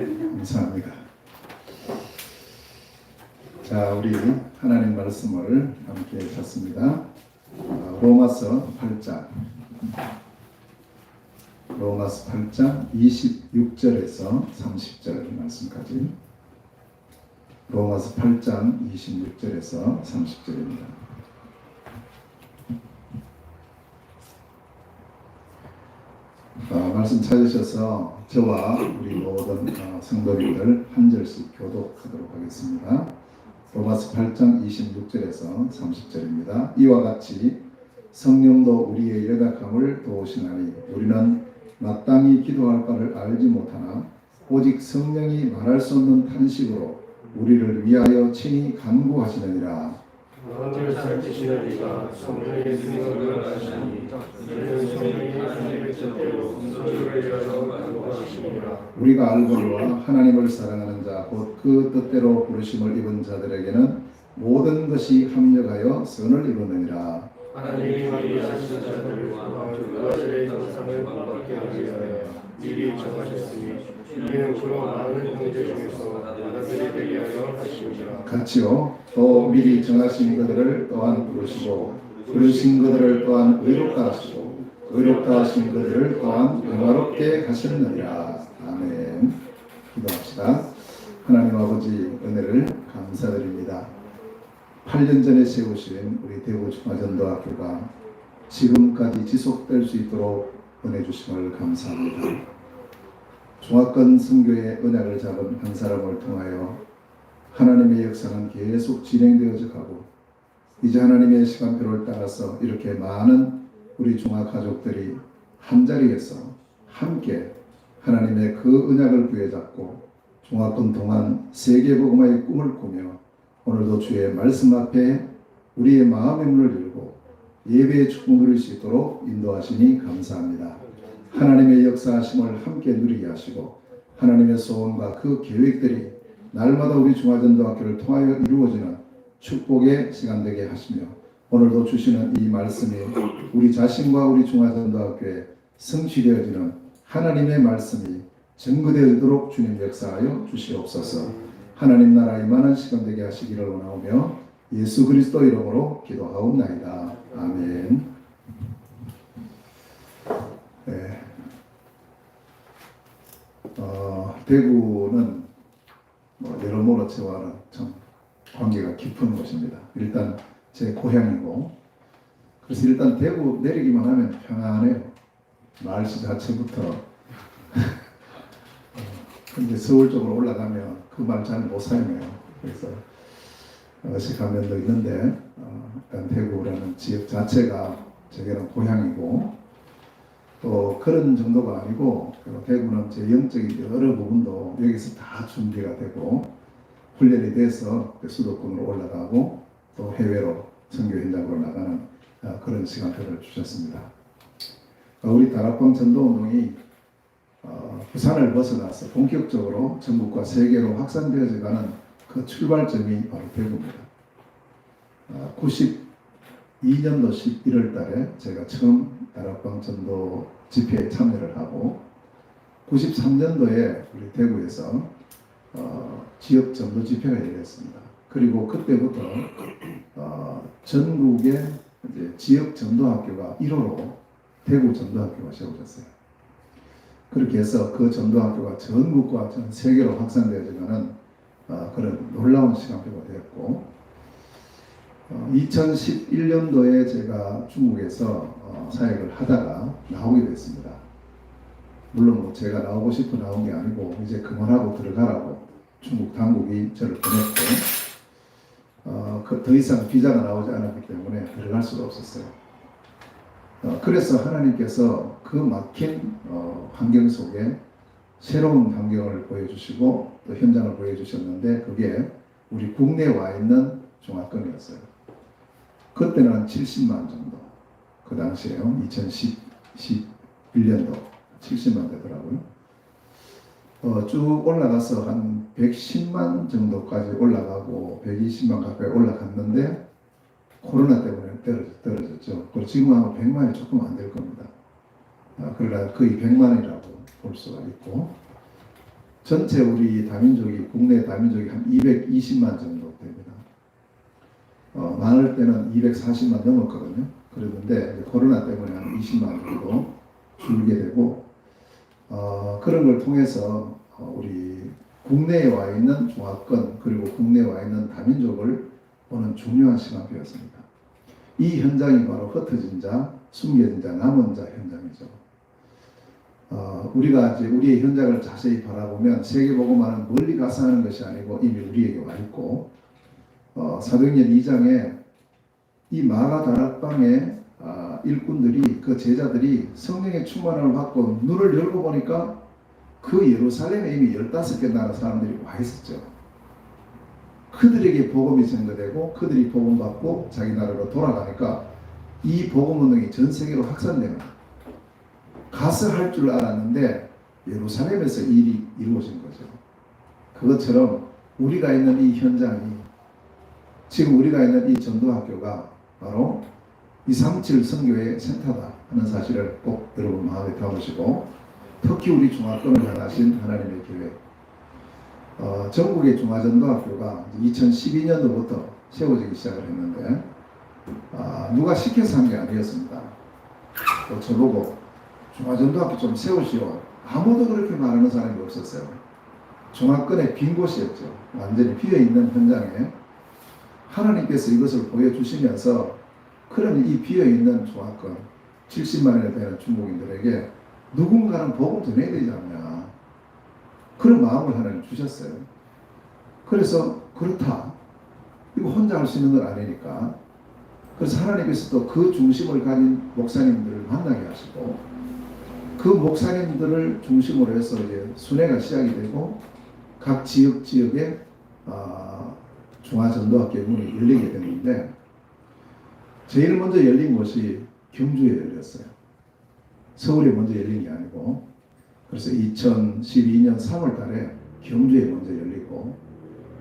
감사합니다. 자, 우리 하나님 말씀을 함께 찾습니다. 로마서 8장 26절에서 30절 말씀까지. 로마서 8장 26절에서 30절입니다. 말씀 찾으셔서 저와 우리 모든 성도님들 한 절씩 교독하도록 하겠습니다. 로마서 8장 26절에서 30절입니다. 이와 같이 성령도 우리의 연약함을 도우시나니 우리는 마땅히 기도할 바를 알지 못하나 오직 성령이 말할 수 없는 탄식으로 우리를 위하여 친히 간구하시느니라. 마음을 살피시는 이가 성령의 생각을 아시니 이는 성령이 하나님의 뜻대로 성도를 위하여 간구하시니라. 우리가 알거니와 하나님을 사랑하는 자 곧 그 뜻대로 부르심을 입은 자들에게는 모든 것이 합력하여 선을 이루느니라. 하나님이 미리 아신 자들과 그들의 형상을 본받게 하기 위하여 미리 정하셨으니 이는 그로 많은 형제 중에서 나그네 되게 하여 하시니라. 같이요. 또 미리 정하신 그들을 또한 부르시고 부르신 그들을 또한 의롭다 하시고 의롭다 하신 그들을 또한 영화롭게 하셨느니라. 아멘. 기도합시다. 하나님 아버지 은혜를 감사드립니다. 8년 전에 세우신 우리 대구 중화전도학교가 지금까지 지속될 수 있도록 은혜 주심을 감사합니다. 중화권 선교의 언약을 잡은 한 사람을 통하여 하나님의 역사는 계속 진행되어져 가고 이제 하나님의 시간표를 따라서 이렇게 많은 우리 중화 가족들이 한자리에서 함께 하나님의 그 언약을 부여잡고 중화권 동안 세계복음화의 꿈을 꾸며 오늘도 주의 말씀 앞에 우리의 마음의 문을 열고 예배의 축복 누릴 수 있도록 인도하시니 감사합니다. 하나님의 역사하심을 함께 누리게 하시고 하나님의 소원과 그 계획들이 날마다 우리 중화전도학교를 통하여 이루어지는 축복의 시간 되게 하시며 오늘도 주시는 이 말씀이 우리 자신과 우리 중화전도학교에 성취되어지는 하나님의 말씀이 증거되도록 주님 역사하여 주시옵소서. 하나님 나라 임하는 시간 되게 하시기를 원하오며 예수 그리스도 이름으로 기도하옵나이다. 아멘. 네. 대구는 여러모로 저와는 참 관계가 깊은 곳입니다. 일단 제 고향이고 그래서 일단 대구 내리기만 하면 평안해요. 날씨 자체부터. 근데 서울 쪽으로 올라가면 그 말 잘 못 사용해요. 그래서 어색한 면도 있는데 일단 대구라는 지역 자체가 제게는 고향이고 또 그런 정도가 아니고 대구는 제 영적인 여러 부분도 여기서 다 준비가 되고 훈련이 돼서 수도권으로 올라가고 또 해외로 선교 현장으로 나가는 그런 시간표를 주셨습니다. 우리 다락방 전도운동이 부산을 벗어나서 본격적으로 전국과 세계로 확산되어져 가는 그 출발점이 바로 대구입니다. 92년도 11월 달에 제가 처음 다락방 전도 집회에 참여를 하고 93년도에 우리 대구에서 지역 전도 집회가 열렸습니다. 그리고 그때부터 전국의 이제 지역 전도학교가 1호로 대구 전도학교가 세워졌어요. 그렇게 해서 그 전도학교가 전국과 전 세계로 확산되어지는 그런 놀라운 시간표가 되었고 2011년도에 제가 중국에서 사역을 하다가 나오게 됐습니다. 물론 뭐 제가 나오고 싶어 나온 게 아니고 이제 그만하고 들어가라고 중국 당국이 저를 보냈고 더 이상 비자가 나오지 않았기 때문에 들어갈 수가 없었어요. 그래서 하나님께서 그 막힌 환경 속에 새로운 환경을 보여주시고 또 현장을 보여주셨는데 그게 우리 국내에 와 있는 중화권이었어요. 그때는 70만 정도. 그 당시에요. 2011년도 70만 되더라고요. 쭉 올라가서 한 110만 정도까지 올라가고 120만 가까이 올라갔는데 코로나 때문에 떨어졌죠. 그리고 지금 아마 100만이 조금 안 될 겁니다. 그러나 거의 100만이라고 볼 수가 있고 전체 우리 다민족이 국내 다민족이 한 220만 정도 됩니다. 많을 때는 240만 넘었거든요. 그랬는데 코로나 때문에 한 20만 정도 줄게 되고 그런 걸 통해서 우리 국내에 와 있는 중화권 그리고 국내에 와 있는 다민족을 보는 중요한 시간표였습니다. 이 현장이 바로 흩어진 자, 숨겨진 자, 남은 자 현장이죠. 우리가 이제 우리의 현장을 자세히 바라보면 세계복음화는 멀리 가서 하는 것이 아니고 이미 우리에게 와 있고 사도행전 2장에 이 마가 다락방의 일꾼들이 그 제자들이 성령의 충만함을 받고 눈을 열고 보니까 그 예루살렘에 이미 15개 나라 사람들이 와 있었죠. 그들에게 복음이 전거되고 그들이 복음 받고 자기 나라로 돌아가니까 이 복음 운동이 전 세계로 확산되는 가서 할 줄 알았는데 예루살렘에서 일이 이루어진 거죠. 그것처럼 우리가 있는 이 현장이 지금 우리가 있는 이 전도학교가 바로 237 선교의 센터다 하는 사실을 꼭 여러분 마음에 담으시고 특히 우리 중화권을 향하신 하나님의 계획 전국의 중화전도학교가 2012년도부터 세워지기 시작을 했는데 누가 시켜서 한 게 아니었습니다. 또 저보고 중화전도학교 좀 세우시오. 아무도 그렇게 말하는 사람이 없었어요. 중화권의 빈 곳이었죠. 완전히 비어있는 현장에 하나님께서 이것을 보여주시면서 그런 이 비어있는 중화권 70만이나 되는 중국인들에게 누군가는 복음 전해야 되지 않냐 그런 마음을 하나님 주셨어요. 그래서 그렇다. 이거 혼자 할 수 있는 건 아니니까 그래서 하나님께서 또 그 중심을 가진 목사님들을 만나게 하시고 그 목사님들을 중심으로 해서 이제 순회가 시작이 되고 각 지역에 중화전도학교의 문이 열리게 됐는데 제일 먼저 열린 곳이 경주에 열렸어요. 서울에 먼저 열린 게 아니고 그래서 2012년 3월 달에 경주에 먼저 열리고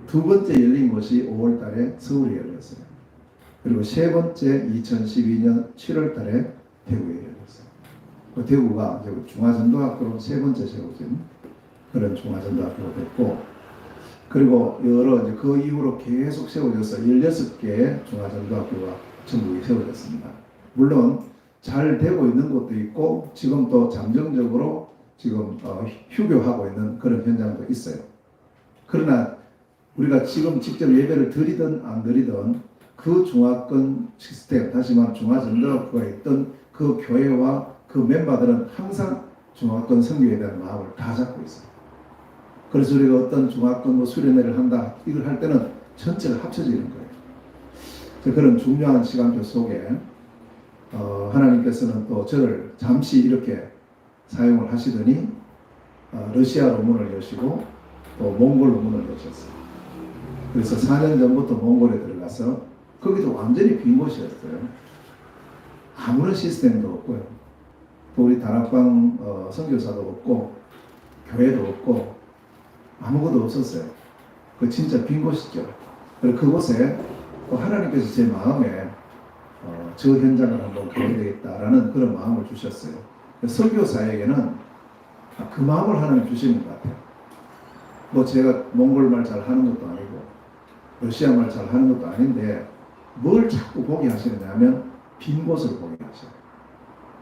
두 번째 열린 곳이 5월 달에 서울에 열렸어요. 그리고 세 번째 2012년 7월 달에 대구에 열렸어요. 그 대구가 이제 중화전도학교로 세 번째 세워진 그런 중화전도학교가 됐고 그리고 여러 이제 그 이후로 계속 세워져서 16개의 중화전도학교가 전국에 세워졌습니다. 물론 잘 되고 있는 곳도 있고 지금 또 잠정적으로 지금 휴교하고 있는 그런 현장도 있어요. 그러나 우리가 지금 직접 예배를 드리든 안 드리든 그 중화권 시스템, 다시 말하면 중화전도학교가 있던 그 교회와 그 멤버들은 항상 중화권 선교에 대한 마음을 다 잡고 있어요. 그래서 우리가 어떤 중화권 수련회를 한다, 이걸 할 때는 전체가 합쳐지는 거예요. 그런 중요한 시간표 속에 하나님께서는 또 저를 잠시 이렇게 사용을 하시더니 러시아로 문을 여시고 또 몽골로 문을 여셨어요. 그래서 4년 전부터 몽골에 들어가서 거기도 완전히 빈 곳이었어요. 아무런 시스템도 없고요. 또 우리 다락방 선교사도 없고 교회도 없고 아무것도 없었어요. 그 진짜 빈 곳이죠. 그리고 그곳에 또 하나님께서 제 마음에 저 현장을 한번 가야 되겠다라는 그런 마음을 주셨어요. 선교사에게는 그 마음을 하나님 주시는 것 같아요. 뭐 제가 몽골 말 잘 하는 것도 아니고 러시아 말 잘 하는 것도 아닌데 뭘 자꾸 보게 하시느냐 하면 빈 곳을 보게 하셔요.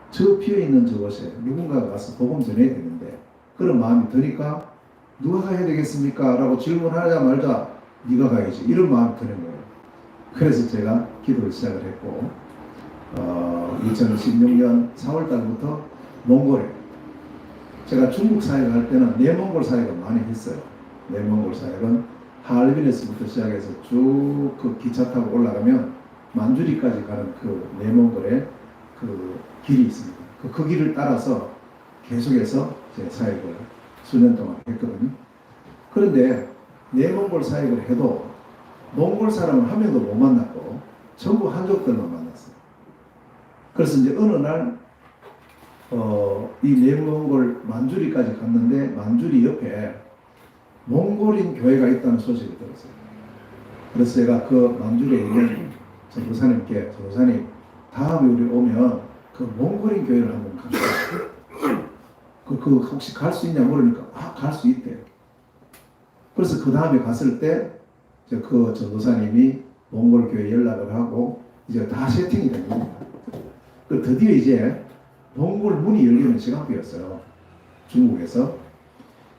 저 비어있는 저곳에 누군가가 가서 복음 전해야 되는데 그런 마음이 드니까 누가 가야 되겠습니까? 라고 질문하자마자 네가 가야지 이런 마음이 드는 거예요. 그래서 제가 기도를 시작을 했고 2016년 4월 달부터 몽골에 제가 중국 사역을 할 때는 내몽골 사역을 많이 했어요. 내몽골 사역은 하얼빈에서부터 시작해서 쭉 그 기차 타고 올라가면 만주리까지 가는 그 내몽골의 그 길이 있습니다. 그 길을 따라서 계속해서 제 사역을 수년 동안 했거든요. 그런데 내몽골 사역을 해도 몽골 사람은 한 명도 못 만났고 전부 한족들만 만났어요. 그래서 이제 어느 날 이 내몽골 만주리까지 갔는데 만주리 옆에 몽골인 교회가 있다는 소식을 들었어요. 그래서 제가 그 만주리에 있는 전도사님께 전도사님 다음에 우리 오면 그 몽골인 교회를 한번 갑시다. 그 혹시 갈 수 있냐 물으니까 갈 수 있대요. 그래서 그 다음에 갔을 때 그 전도사님이 몽골 교회 연락을 하고 이제 다 세팅이 된 겁니다. 그 드디어 이제 몽골 문이 열리는 시간표였어요. 중국에서.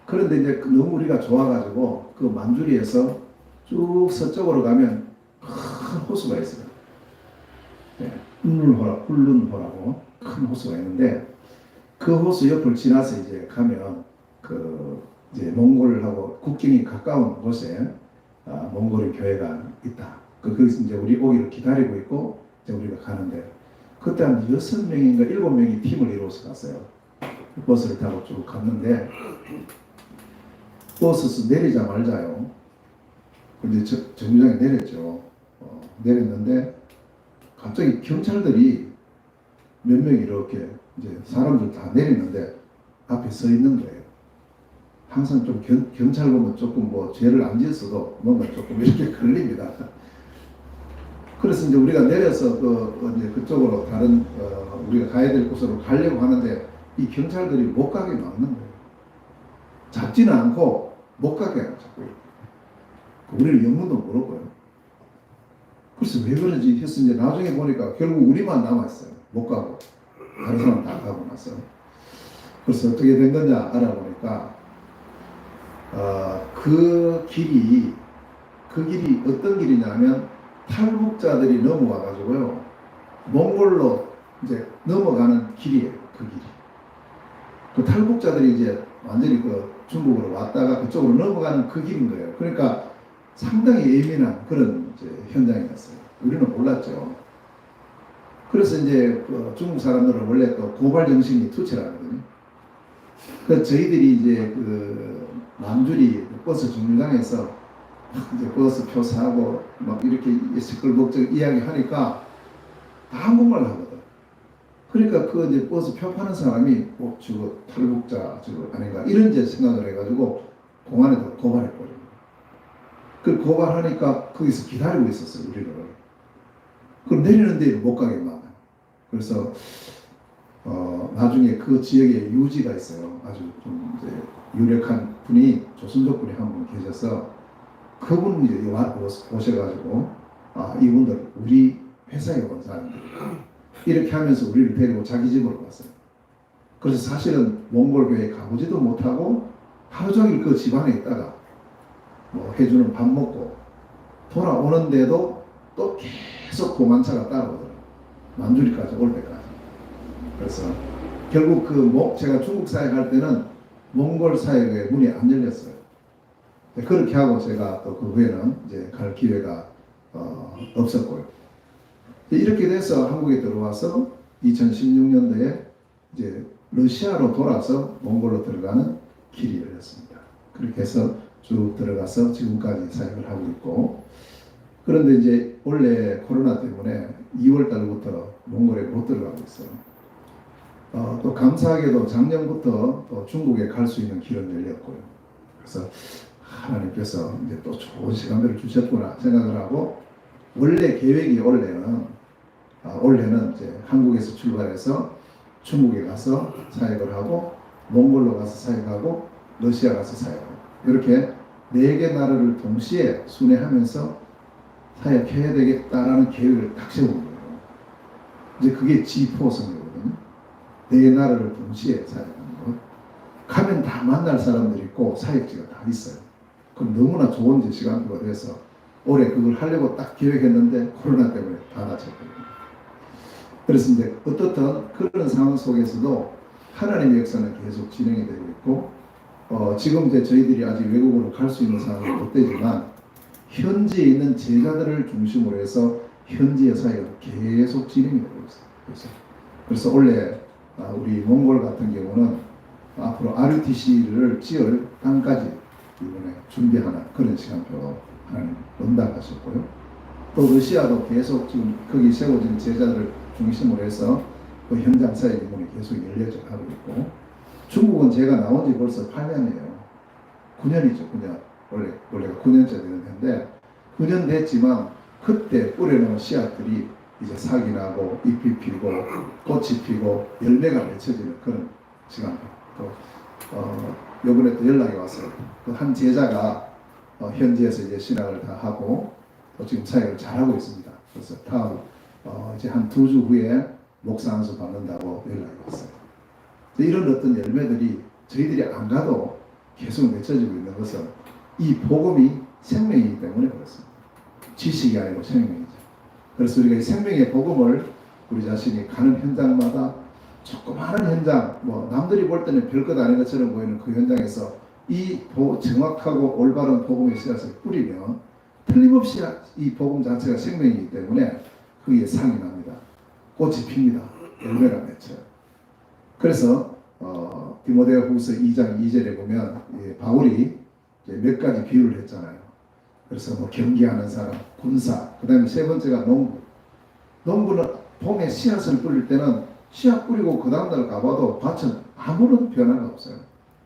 그런데 이제 너무 우리가 좋아가지고 그 만주리에서 쭉 서쪽으로 가면 큰 호수가 있어요. 네, 울룬호라고 큰 호수가 있는데 그 호수 옆을 지나서 이제 가면 그 이제 몽골하고 국경이 가까운 곳에 몽골의 교회가 있다. 거기서 이제 우리 오기를 기다리고 있고 이제 우리가 가는데 그때 한 6명인가 7명이 팀을 이루어서 갔어요. 버스를 타고 쭉 갔는데 버스에서 내리자마자요. 근데 정류장에 내렸죠. 내렸는데 갑자기 경찰들이 몇 명이 이렇게 이제 사람들 다 내리는데 앞에 서 있는 거예요. 항상 좀 경찰 보면 조금 뭐 죄를 안 지었어도 뭔가 조금 이렇게 걸립니다. 그래서 이제 우리가 내려서 이제 그쪽으로 다른 우리가 가야 될 곳으로 가려고 하는데 이 경찰들이 못 가게 막는 거예요. 잡지는 않고 못 가게 잡고 있고 우리는 영문도 모르고요. 그래서 왜 그런지 해서 이제 나중에 보니까 결국 우리만 남았어요. 못 가고 다른 사람 다 가고 나서. 그래서 어떻게 된 거냐 알아보니까 그 길이 어떤 길이냐면 탈북자들이 넘어와 가지고요 몽골로 이제 넘어가는 길이에요. 그 길이. 그 탈북자들이 이제 완전히 그 중국으로 왔다가 그쪽으로 넘어가는 그 길인 거예요. 그러니까 상당히 예민한 그런 이제 현장이었어요. 우리는 몰랐죠. 그래서 이제 그 중국 사람들은 원래 또 고발 정신이 투철하거든요. 그 저희들이 이제 그 만주리 버스 정류장에서 이제 버스 표 사고 막 이렇게 시끌벅적 이야기하니까 다 한국말 하거든. 그러니까 그 이제 버스 표 파는 사람이 저거 탈북자 저거 아닌가 이런 이제 생각을 해가지고 공안에다 고발해버려요. 그 고발하니까 거기서 기다리고 있었어요, 우리를. 그럼 내리는 데를 못 가게 막아요. 그래서 나중에 그 지역에 유지가 있어요. 아주 좀 이제 유력한 분이 조선족 분이 한 분 계셔서 그분 이제 오셔가지고 이분들 우리 회사에 온 사람들 이렇게 하면서 우리를 데리고 자기 집으로 갔어요. 그래서 사실은 몽골 교회에 가보지도 못하고 하루 종일 그 집안에 있다가 뭐 해주는 밥 먹고 돌아오는데도 또 계속 공안차가 따라오더라고요. 만주리까지 올 때까지. 그래서 결국 제가 중국 사회 갈 때는 몽골 사회의 문이 안 열렸어요. 그렇게 하고 제가 또 그 후에는 이제 갈 기회가 없었고요. 이렇게 돼서 한국에 들어와서 2016년도에 이제 러시아로 돌아서 몽골로 들어가는 길이 열렸습니다. 그렇게 해서 쭉 들어가서 지금까지 사역을 하고 있고, 그런데 이제 원래 코로나 때문에 2월 달부터 몽골에 못 들어가고 있어요. 또 감사하게도 작년부터 또 중국에 갈 수 있는 길은 열렸고요. 그래서 하나님께서 이제 또 좋은 시간들을 주셨구나 생각을 하고, 원래 계획이 올해는 이제 한국에서 출발해서 중국에 가서 사역을 하고, 몽골로 가서 사역하고, 러시아 가서 사역하고, 이렇게 4개 나라를 동시에 순회하면서 사역해야 되겠다라는 계획을 딱 세운 거예요. 이제 그게 G4성이거든요. 4개 나라를 동시에 사역하는 것. 가면 다 만날 사람들이 있고 사역지가 다 있어요. 그럼 너무나 좋은 이제 시간표가 돼서 올해 그걸 하려고 딱 계획했는데 코로나 때문에 다 다쳤거든요. 그래서 이제 어떻든 그런 상황 속에서도 하나님의 역사는 계속 진행이 되고 있고, 지금 이제 저희들이 아직 외국으로 갈 수 있는 상황이 못 되지만 현지에 있는 제자들을 중심으로 해서 현지의 사역은 계속 진행이 되고 있어요. 그래서 원래 우리 몽골 같은 경우는 앞으로 RUTC를 지을 땅까지 이번에 준비하는 그런 시간표로 하나님 응답하셨고요. 또 러시아도 계속 지금 거기 세워진 제자들을 중심으로 해서 그 현장 사역의 문이 계속 열려져 가고 있고, 중국은 제가 나온 지 벌써 8년이에요. 9년이죠. 9년. 원래가 9년째 되는 건데 9년 됐지만 그때 뿌려놓은 씨앗들이 이제 사기 나고 잎이 피고 꽃이 피고 열매가 맺혀지는 그런 시간. 또 요번에 또 연락이 왔어요. 그 한 제자가 현지에서 이제 신학을 다 하고 또 지금 사역을 잘 하고 있습니다. 그래서 다음 이제 한 2주 후에 목사 안수 받는다고 연락이 왔어요. 이런 어떤 열매들이 저희들이 안 가도 계속 맺혀지고 있는 것은 이 복음이 생명이기 때문에 그렇습니다. 지식이 아니고 생명이죠. 그래서 우리가 이 생명의 복음을 우리 자신이 가는 현장마다 조그마한 현장, 뭐 남들이 볼 때는 별것 아닌 것처럼 보이는 그 현장에서 이 정확하고 올바른 복음의 씨앗을 뿌리면 틀림없이 이 복음 자체가 생명이기 때문에 거기에 상이 납니다. 꽃이 핍니다. 열매가 맺혀요. 그래서 디모데후서 2장 2절에 보면 바울이 몇 가지 비유를 했잖아요. 그래서 뭐 경기하는 사람, 군사, 그 다음에 세 번째가 농부. 농부는 봄에 씨앗을 뿌릴 때는 씨앗 뿌리고 그 다음날 가봐도 밭은 아무런 변화가 없어요.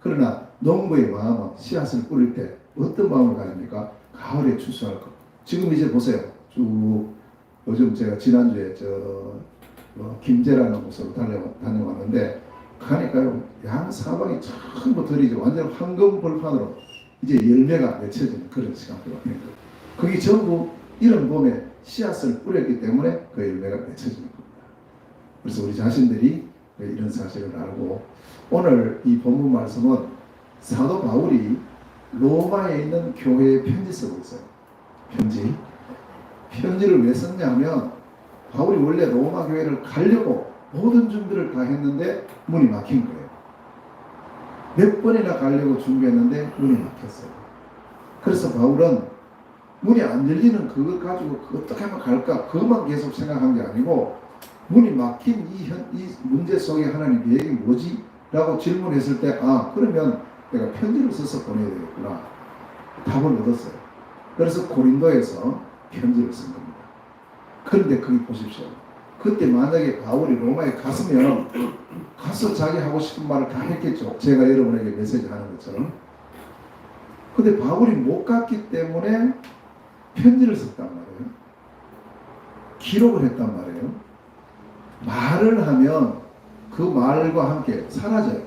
그러나 농부의 마음은 씨앗을 뿌릴 때 어떤 마음을 가집니까? 가을에 추수할 것. 지금 이제 보세요. 쭉 요즘 제가 지난주에 김제라는 곳으로 다녀왔는데 가니까요, 양 사방이 전부 들이죠. 완전 황금벌판으로 이제 열매가 맺혀지는 그런 시간대가 된 거예요. 그게 전부 이런 봄에 씨앗을 뿌렸기 때문에 그 열매가 맺혀지는 겁니다. 그래서 우리 자신들이 이런 사실을 알고, 오늘 이 본문 말씀은 사도 바울이 로마에 있는 교회에 편지 쓰고 있어요. 편지를 왜 썼냐면 바울이 원래 로마 교회를 가려고 모든 준비를 다 했는데 문이 막힌 거예요. 몇 번이나 가려고 준비했는데 문이 막혔어요. 그래서 바울은 문이 안 열리는 그것 가지고 어떻게 하면 갈까 그것만 계속 생각한 게 아니고, 문이 막힌 이 문제 속에 하나님 계획이 뭐지? 라고 질문했을 때 그러면 내가 편지를 써서 보내야 되겠구나 답을 얻었어요. 그래서 고린도에서 편지를 쓴 겁니다. 그런데 거기 보십시오. 그때 만약에 바울이 로마에 갔으면 가서 자기 하고 싶은 말을 다 했겠죠. 제가 여러분에게 메시지 하는 것처럼. 근데 바울이 못 갔기 때문에 편지를 썼단 말이에요. 기록을 했단 말이에요. 말을 하면 그 말과 함께 사라져요.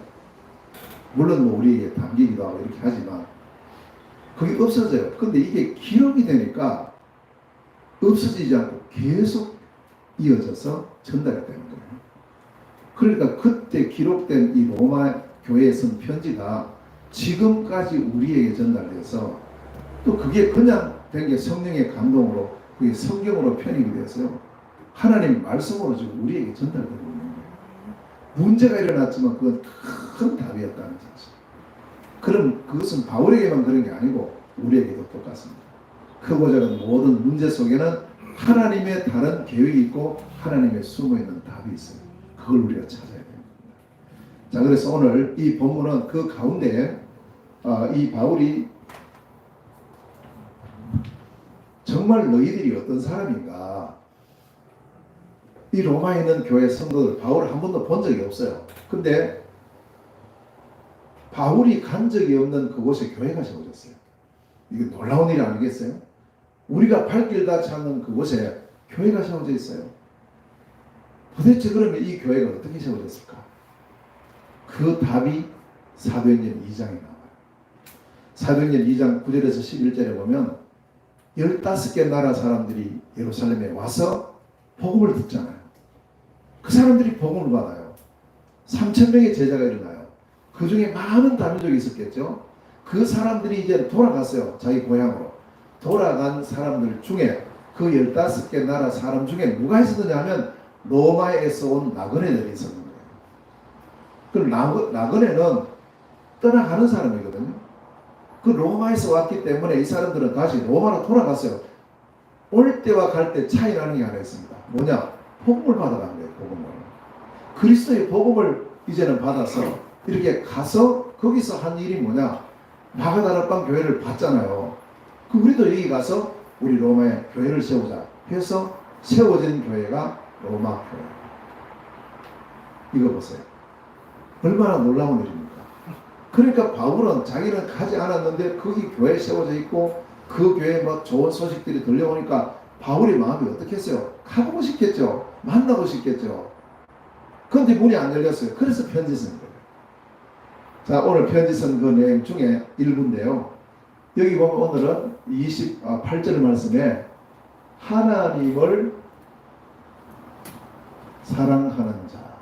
물론 뭐 우리에게 담기기도 하고 이렇게 하지만 그게 없어져요. 근데 이게 기록이 되니까 없어지지 않고 계속 이어져서 전달이 되는 거예요. 그러니까 그때 기록된 이 로마 교회에 쓴 편지가 지금까지 우리에게 전달돼서 또 그게 그냥 된 게 성령의 감동으로 그게 성경으로 편입이 되었어요. 하나님 말씀으로 지금 우리에게 전달되고 있는 거예요. 문제가 일어났지만 그건 큰 답이었다는 사실. 그럼 그것은 바울에게만 그런 게 아니고 우리에게도 똑같습니다. 크고 작은 모든 문제 속에는 하나님의 다른 계획이 있고 하나님의 숨어있는 답이 있어요. 그걸 우리가 찾아야 됩니다. 자, 그래서 오늘 이 본문은 그 가운데 이 바울이 정말 너희들이 어떤 사람인가, 이 로마에 있는 교회 성도들 바울을 한 번도 본 적이 없어요. 근데 바울이 간 적이 없는 그곳에 교회가 세워졌어요. 이게 놀라운 일 아니겠어요? 우리가 발길 다 찾는 그곳에 교회가 세워져 있어요. 도대체 그러면 이 교회가 어떻게 세워졌을까? 그 답이 사도행전 2장에 나와요. 사도행전 2장 9절에서 11절에 보면 15개 나라 사람들이 예루살렘에 와서 복음을 듣잖아요. 그 사람들이 복음을 받아요. 3,000명의 제자가 일어나요. 그 중에 많은 다민족이 있었겠죠. 그 사람들이 이제 돌아갔어요. 자기 고향으로. 돌아간 사람들 중에 그 15개 나라 사람 중에 누가 있었느냐 하면 로마에서 온 나그네들이 있었는 거예요. 그 나그네는 떠나가는 사람이거든요. 그 로마에서 왔기 때문에 이 사람들은 다시 로마로 돌아갔어요. 올 때와 갈 때 차이 나는 게 하나 있습니다. 뭐냐? 복음을 받아간 거예요. 복음을. 그리스도의 복음을 이제는 받아서 이렇게 가서 거기서 한 일이 뭐냐? 마가다락방 교회를 봤잖아요. 그 우리도 여기 가서 우리 로마에 교회를 세우자 해서 세워진 교회가 로마 교회. 이거 보세요. 얼마나 놀라운 일입니까? 그러니까 바울은 자기는 가지 않았는데 거기 교회에 세워져 있고 그 교회에 막 좋은 소식들이 들려오니까 바울의 마음이 어떻겠어요? 가보고 싶겠죠. 만나고 싶겠죠. 그런데 문이 안 열렸어요. 그래서 편지 쓴 거예요. 자, 오늘 편지 쓴 그 내용 중에 일부인데요. 여기 보면 오늘은 28절 말씀에 하나님을 사랑하는 자.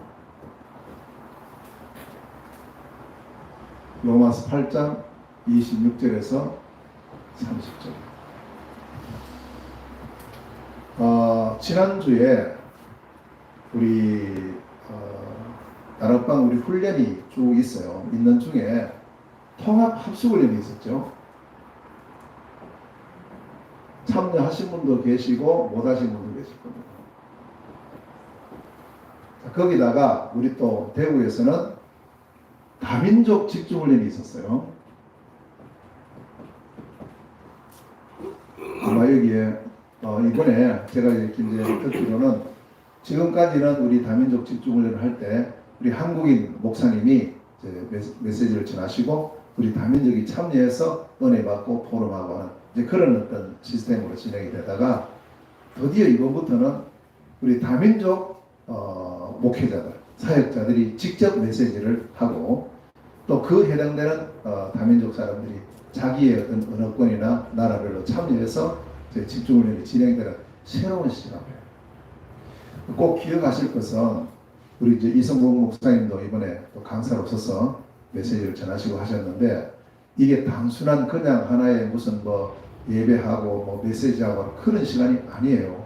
로마서 8장 26절에서 30절. 지난주에 우리 다락방 우리 훈련이 쭉 있어요. 있는 중에 통합 합숙 훈련이 있었죠. 참여하신 분도 계시고 못 하신 분도 계실 겁니다. 거기다가 우리 또 대구에서는 다민족 집중훈련이 있었어요. 아마 여기에 이번에 제가 이렇게 이제 듣기로는 지금까지는 우리 다민족 집중훈련을 할 때 우리 한국인 목사님이 이제 메시지를 전하시고 우리 다민족이 참여해서 은혜 받고 포럼하고 하는 이제 그런 어떤 시스템으로 진행이 되다가 드디어 이번부터는 우리 다민족 목회자들, 사역자들이 직접 메시지를 하고 또 그 해당되는 다민족 사람들이 자기의 어떤 언어권이나 나라별로 참여해서 집중훈련이 진행되는 새로운 시간이에요. 꼭 기억하실 것은 우리 이제 이성국 목사님도 이번에 또 강사로서서 메시지를 전하시고 하셨는데 이게 단순한 그냥 하나의 무슨 뭐 예배하고 뭐 메시지하고 그런 시간이 아니에요.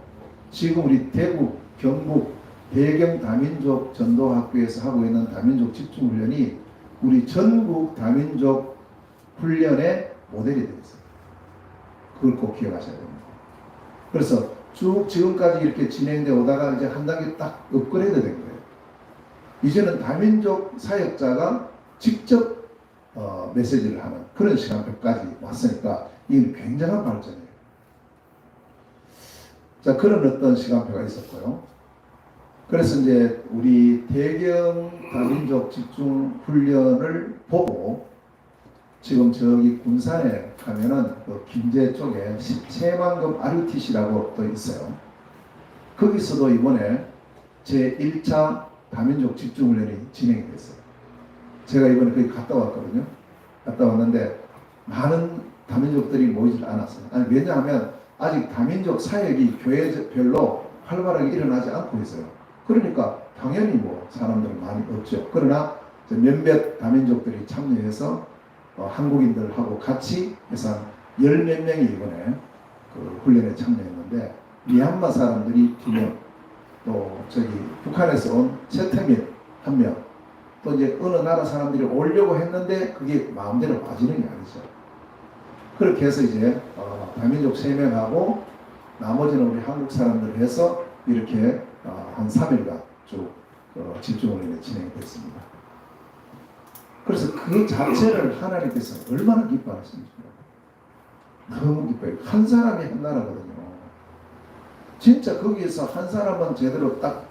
지금 우리 대구, 경북 배경 다민족 전도학교에서 하고 있는 다민족 집중훈련이 우리 전국 다민족 훈련의 모델이 되어 있어요. 그걸 꼭 기억하셔야 됩니다. 그래서 쭉 지금까지 이렇게 진행되어 오다가 이제 한 단계 딱 업그레이드 된 거예요. 이제는 다민족 사역자가 직접 메시지를 하는 그런 시간표까지 왔으니까 이건 굉장한 발전이에요. 자, 그런 어떤 시간표가 있었고요. 그래서 이제 우리 대경 다민족 집중 훈련을 보고 지금 저기 군산에 가면은 그 김제 쪽에 새만금 RUTC라고 또 있어요. 거기서도 이번에 제1차 다민족 집중훈련이 진행이 됐어요. 제가 이번에 거기 갔다 왔거든요. 갔다 왔는데 많은 다민족들이 모이질 않았어요. 아니, 왜냐하면 아직 다민족 사역이 교회별로 활발하게 일어나지 않고 있어요. 그러니까 당연히 뭐 사람들은 많이 없죠. 그러나 몇몇 다민족들이 참여해서 한국인들하고 같이 해서 열 몇 명이 이번에 그 훈련에 참여했는데 미얀마 사람들이 2명, 또 저기 북한에서 온 세태민 1명, 또 이제 어느 나라 사람들이 오려고 했는데 그게 마음대로 빠지는 게 아니죠. 그렇게 해서 이제 다민족 3명하고 나머지는 우리 한국 사람들 해서 이렇게 한 3일간 쭉 집중훈련이 진행됐습니다. 그래서 그 자체를 하나님께서 얼마나 기뻐하십니까? 너무 기뻐요. 한 사람이 한 나라거든요. 진짜 거기에서 한 사람은 제대로 딱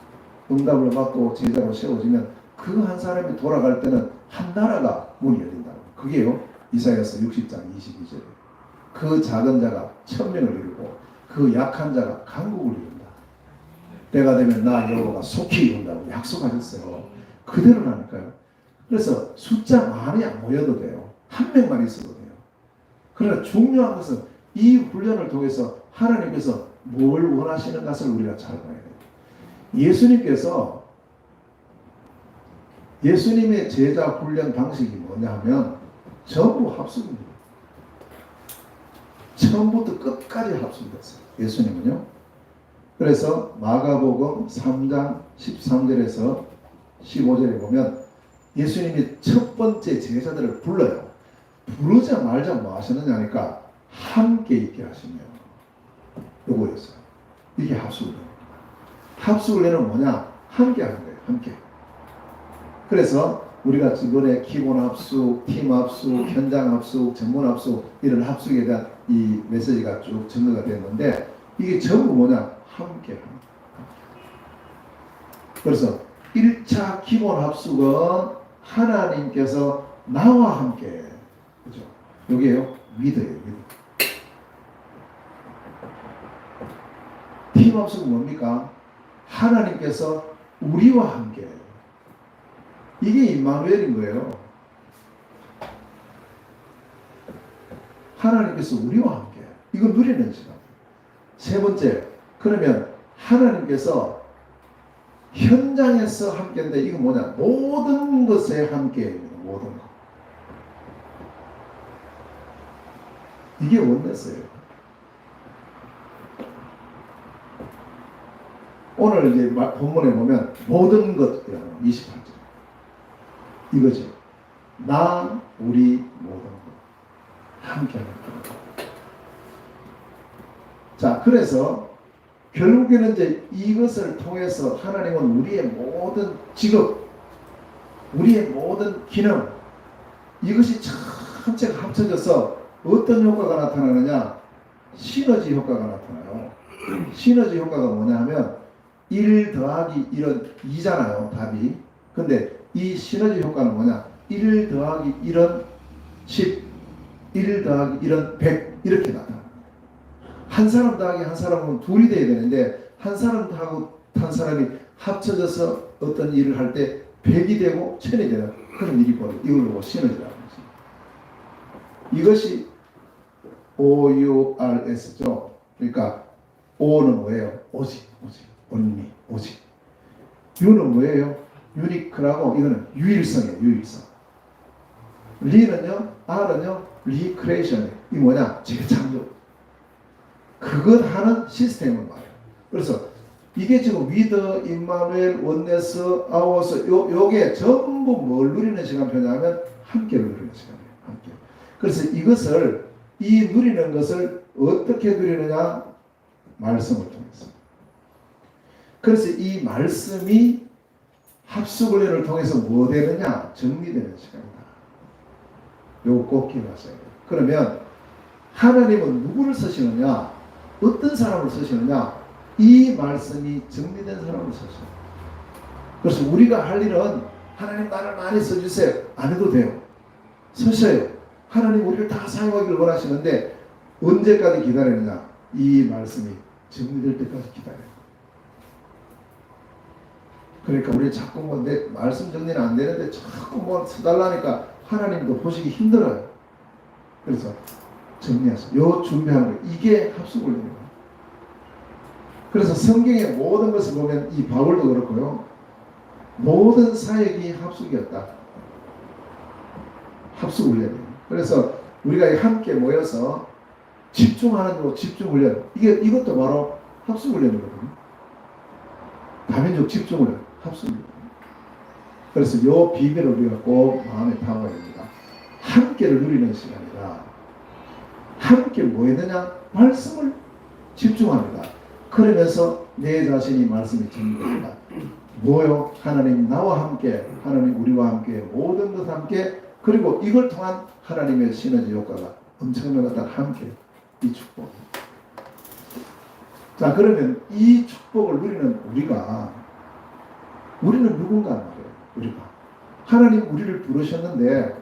응답을 받고 제자로 세워지면 그 한 사람이 돌아갈 때는 한 나라가 문이 열린다고. 그게요. 이사야서 60장 22절에 그 작은 자가 천명을 이루고 그 약한 자가 강국을 이룬다. 때가 되면 나 여호와가 속히 이룬다고 약속하셨어요. 그대로라니까요. 그래서 숫자 많이 안 모여도 돼요. 한 명만 있어도 돼요. 그러나 중요한 것은 이 훈련을 통해서 하나님께서 뭘 원하시는 것을 우리가 잘 봐야 돼요. 예수님의 제자 훈련 방식이 뭐냐 하면 전부 합숙입니다. 처음부터 끝까지 합숙됐어요. 예수님은요. 그래서 마가복음 3장 13절에서 15절에 보면 예수님이 첫 번째 제자들을 불러요. 부르자마자 뭐 하시느냐 하니까 함께 있게 하시며 요거였어요. 이게 합숙이에요. 합숙을 뭐냐? 함께 하는 거예요. 함께. 그래서 우리가 이번에 기본 합숙, 팀 합숙, 현장 합숙, 전문 합숙 이런 합숙에 대한 이 메시지가 쭉 전거가 됐는데 이게 전부 뭐냐? 함께 합니다. 그래서 1차 기본 합숙은 하나님께서 나와 함께, 그죠? 여기에요. 믿어요. 팀 합숙은 뭡니까? 하나님께서 우리와 함께. 이게 임마누엘인 거예요. 하나님께서 우리와 함께 이거 누리는 시간. 세 번째, 그러면 하나님께서 현장에서 함께인데 이거 뭐냐? 모든 것에 함께입니다. 모든 것. 이게 원내스예요. 오늘 이제 본문에 보면 모든 것이라고 28절 이거죠. 나 우리 모든 것 함께하는 것. 자, 그래서 결국에는 이제 이것을 통해서 하나님은 우리의 모든 직업, 우리의 모든 기능, 이것이 전체가 합쳐져서 어떤 효과가 나타나느냐? 시너지 효과가 나타나요. 시너지 효과가 뭐냐 하면 1 더하기 1은 2잖아요, 답이. 근데 이 시너지 효과는 뭐냐? 1 더하기 1은 10, 1 더하기 1은 100 이렇게 나타나요. 한 사람 더하기 한 사람은 둘이 돼야 되는데 한 사람하고 한 사람이 합쳐져서 어떤 일을 할 때 100이 되고 1000이 되는 그런 일이 벌어요. 이걸 보고 시너지라고 하죠. 이것이 OURS죠. 그러니까 O는 뭐예요? 오직, only, 오직. U는 뭐예요? 유니크라고 이거는 유일성이에요. 유일성. 리는요, R은요, 리크레이션이에요. 이 뭐냐? 재창조. 그것 하는 시스템을 말해요. 그래서 이게 지금 위드, 임마누엘, 원네스, 아워스 요게 전부 뭘 누리는 시간표냐면 함께를 누리는 시간이에요. 함께. 그래서 이것을 이 누리는 것을 어떻게 누리느냐? 말씀을 통해서. 그래서 이 말씀이 합수훈련을 통해서 뭐 되느냐? 정리되는 시간이다. 요거 꼭 기억하셔야 돼요. 그러면 하나님은 누구를 쓰시느냐? 어떤 사람을 쓰시느냐? 이 말씀이 정리된 사람을 쓰셔요. 그래서 우리가 할 일은 하나님 나를 많이 써주세요. 안 해도 돼요. 쓰셔요. 하나님 우리를 다 사용하기를 원하시는데 언제까지 기다리느냐? 이 말씀이 정리될 때까지 기다려요. 그러니까 우리 자꾸 뭐 내 말씀 정리는 안 되는데 자꾸 뭐 써달라니까 하나님도 보시기 힘들어요. 그래서 정리하세요. 요 준비하는 거 이게 합숙훈련이에요. 그래서 성경의 모든 것을 보면 이 바울도 그렇고요. 모든 사역이 합숙이었다. 합숙훈련이에요. 그래서 우리가 함께 모여서 집중하는 거 집중훈련 이것도 바로 합숙훈련이거든요. 다민족 집중훈련 합숙훈련. 그래서 요 비밀을 우리가 꼭 마음에 담아야 됩니다. 함께를 누리는 시간이다. 함께 뭐 했느냐? 말씀을 집중합니다. 그러면서 내 자신이 말씀이 정리됩니다. 뭐요? 하나님 나와 함께, 하나님 우리와 함께, 모든 것 함께, 그리고 이걸 통한 하나님의 시너지 효과가 엄청나다. 함께 이 축복. 자, 그러면 이 축복을 누리는 우리는 누군가 말이에요. 우리가 하나님 우리를 부르셨는데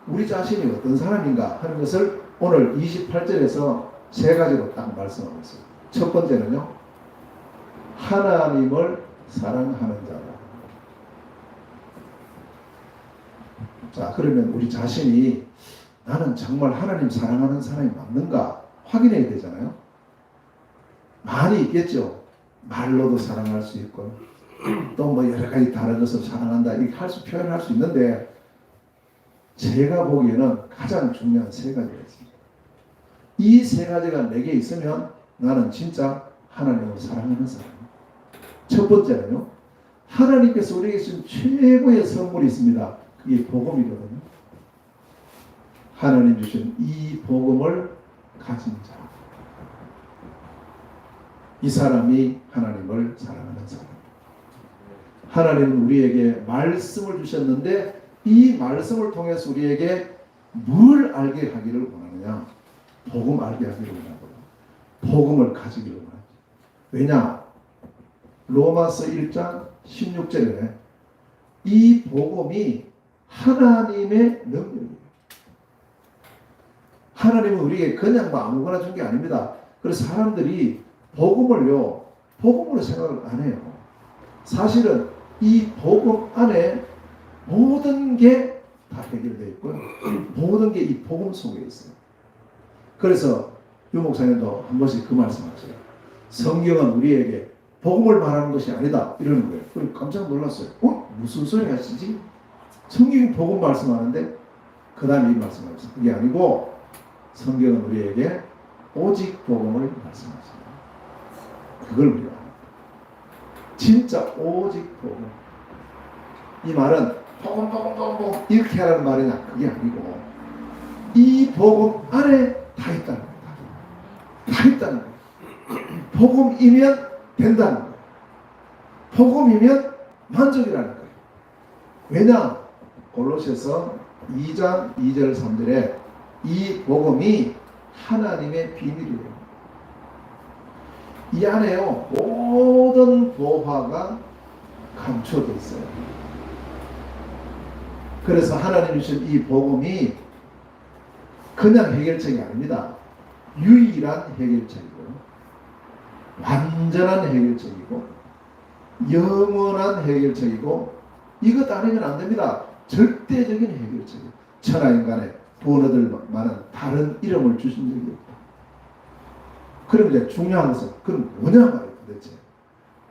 우리 자신이 어떤 사람인가 하는 것을 오늘 28절에서 세 가지로 딱 말씀하고 있어요. 첫 번째는요, 하나님을 사랑하는 자다. 자, 그러면 우리 자신이 나는 정말 하나님 사랑하는 사람이 맞는가 확인해야 되잖아요. 많이 있겠죠. 말로도 사랑할 수 있고 또 뭐 여러 가지 다른 것을 사랑한다 이렇게 표현할 수 있는데 제가 보기에는 가장 중요한 세 가지가 있습니다. 이 세 가지가 내게 있으면 나는 진짜 하나님을 사랑하는 사람입니다. 첫 번째는요, 하나님께서 우리에게 주신 최고의 선물이 있습니다. 그게 복음이거든요. 하나님 주신 이 복음을 가진 자. 이 사람이 하나님을 사랑하는 사람. 하나님은 우리에게 말씀을 주셨는데 이 말씀을 통해서 우리에게 뭘 알게 하기를 원하느냐? 복음 알게 하기를 원하거든요. 복음을 가지기를 원하죠. 왜냐? 로마서 1장 16절에 이 복음이 하나님의 능력이에요. 하나님은 우리에게 그냥 뭐 아무거나 준 게 아닙니다. 그래서 사람들이 복음을요, 복음으로 생각을 안 해요. 사실은 이 복음 안에 모든 게 다 해결되어 있고요. 모든 게 이 복음 속에 있어요. 그래서 유 목사님도 한 번씩 그 말씀하세요. 성경은 우리에게 복음을 말하는 것이 아니다 이러는 거예요. 그래서 깜짝 놀랐어요. 무슨 소리 하시지? 성경이 복음 말씀하는데 그 다음에 이 말씀하셨어요. 그게 아니고 성경은 우리에게 오직 복음을 말씀하십니다. 그걸 우리가 진짜 오직 복음. 이 말은 복음 이렇게 하라는 말이냐? 그게 아니고 이 복음 안에 다 있다는 거다. 다 있다는 거예요. 복음이면 된다는 거예요. 복음이면 만족이라는 거예요. 왜냐? 골로새서 2장 2절 3절에 이 복음이 하나님의 비밀이에요. 이 안에요 모든 보화가 감춰져 있어요. 그래서 하나님 주신 이 복음이 그냥 해결책이 아닙니다. 유일한 해결책이고 완전한 해결책이고 영원한 해결책이고 이것 아니면 안 됩니다. 절대적인 해결책이에요. 천하인간의 돈 얻을 만한 다른 이름을 주신 적이 없다. 그럼 이제 중요한 것은 그럼 뭐냐 말이에요. 도대체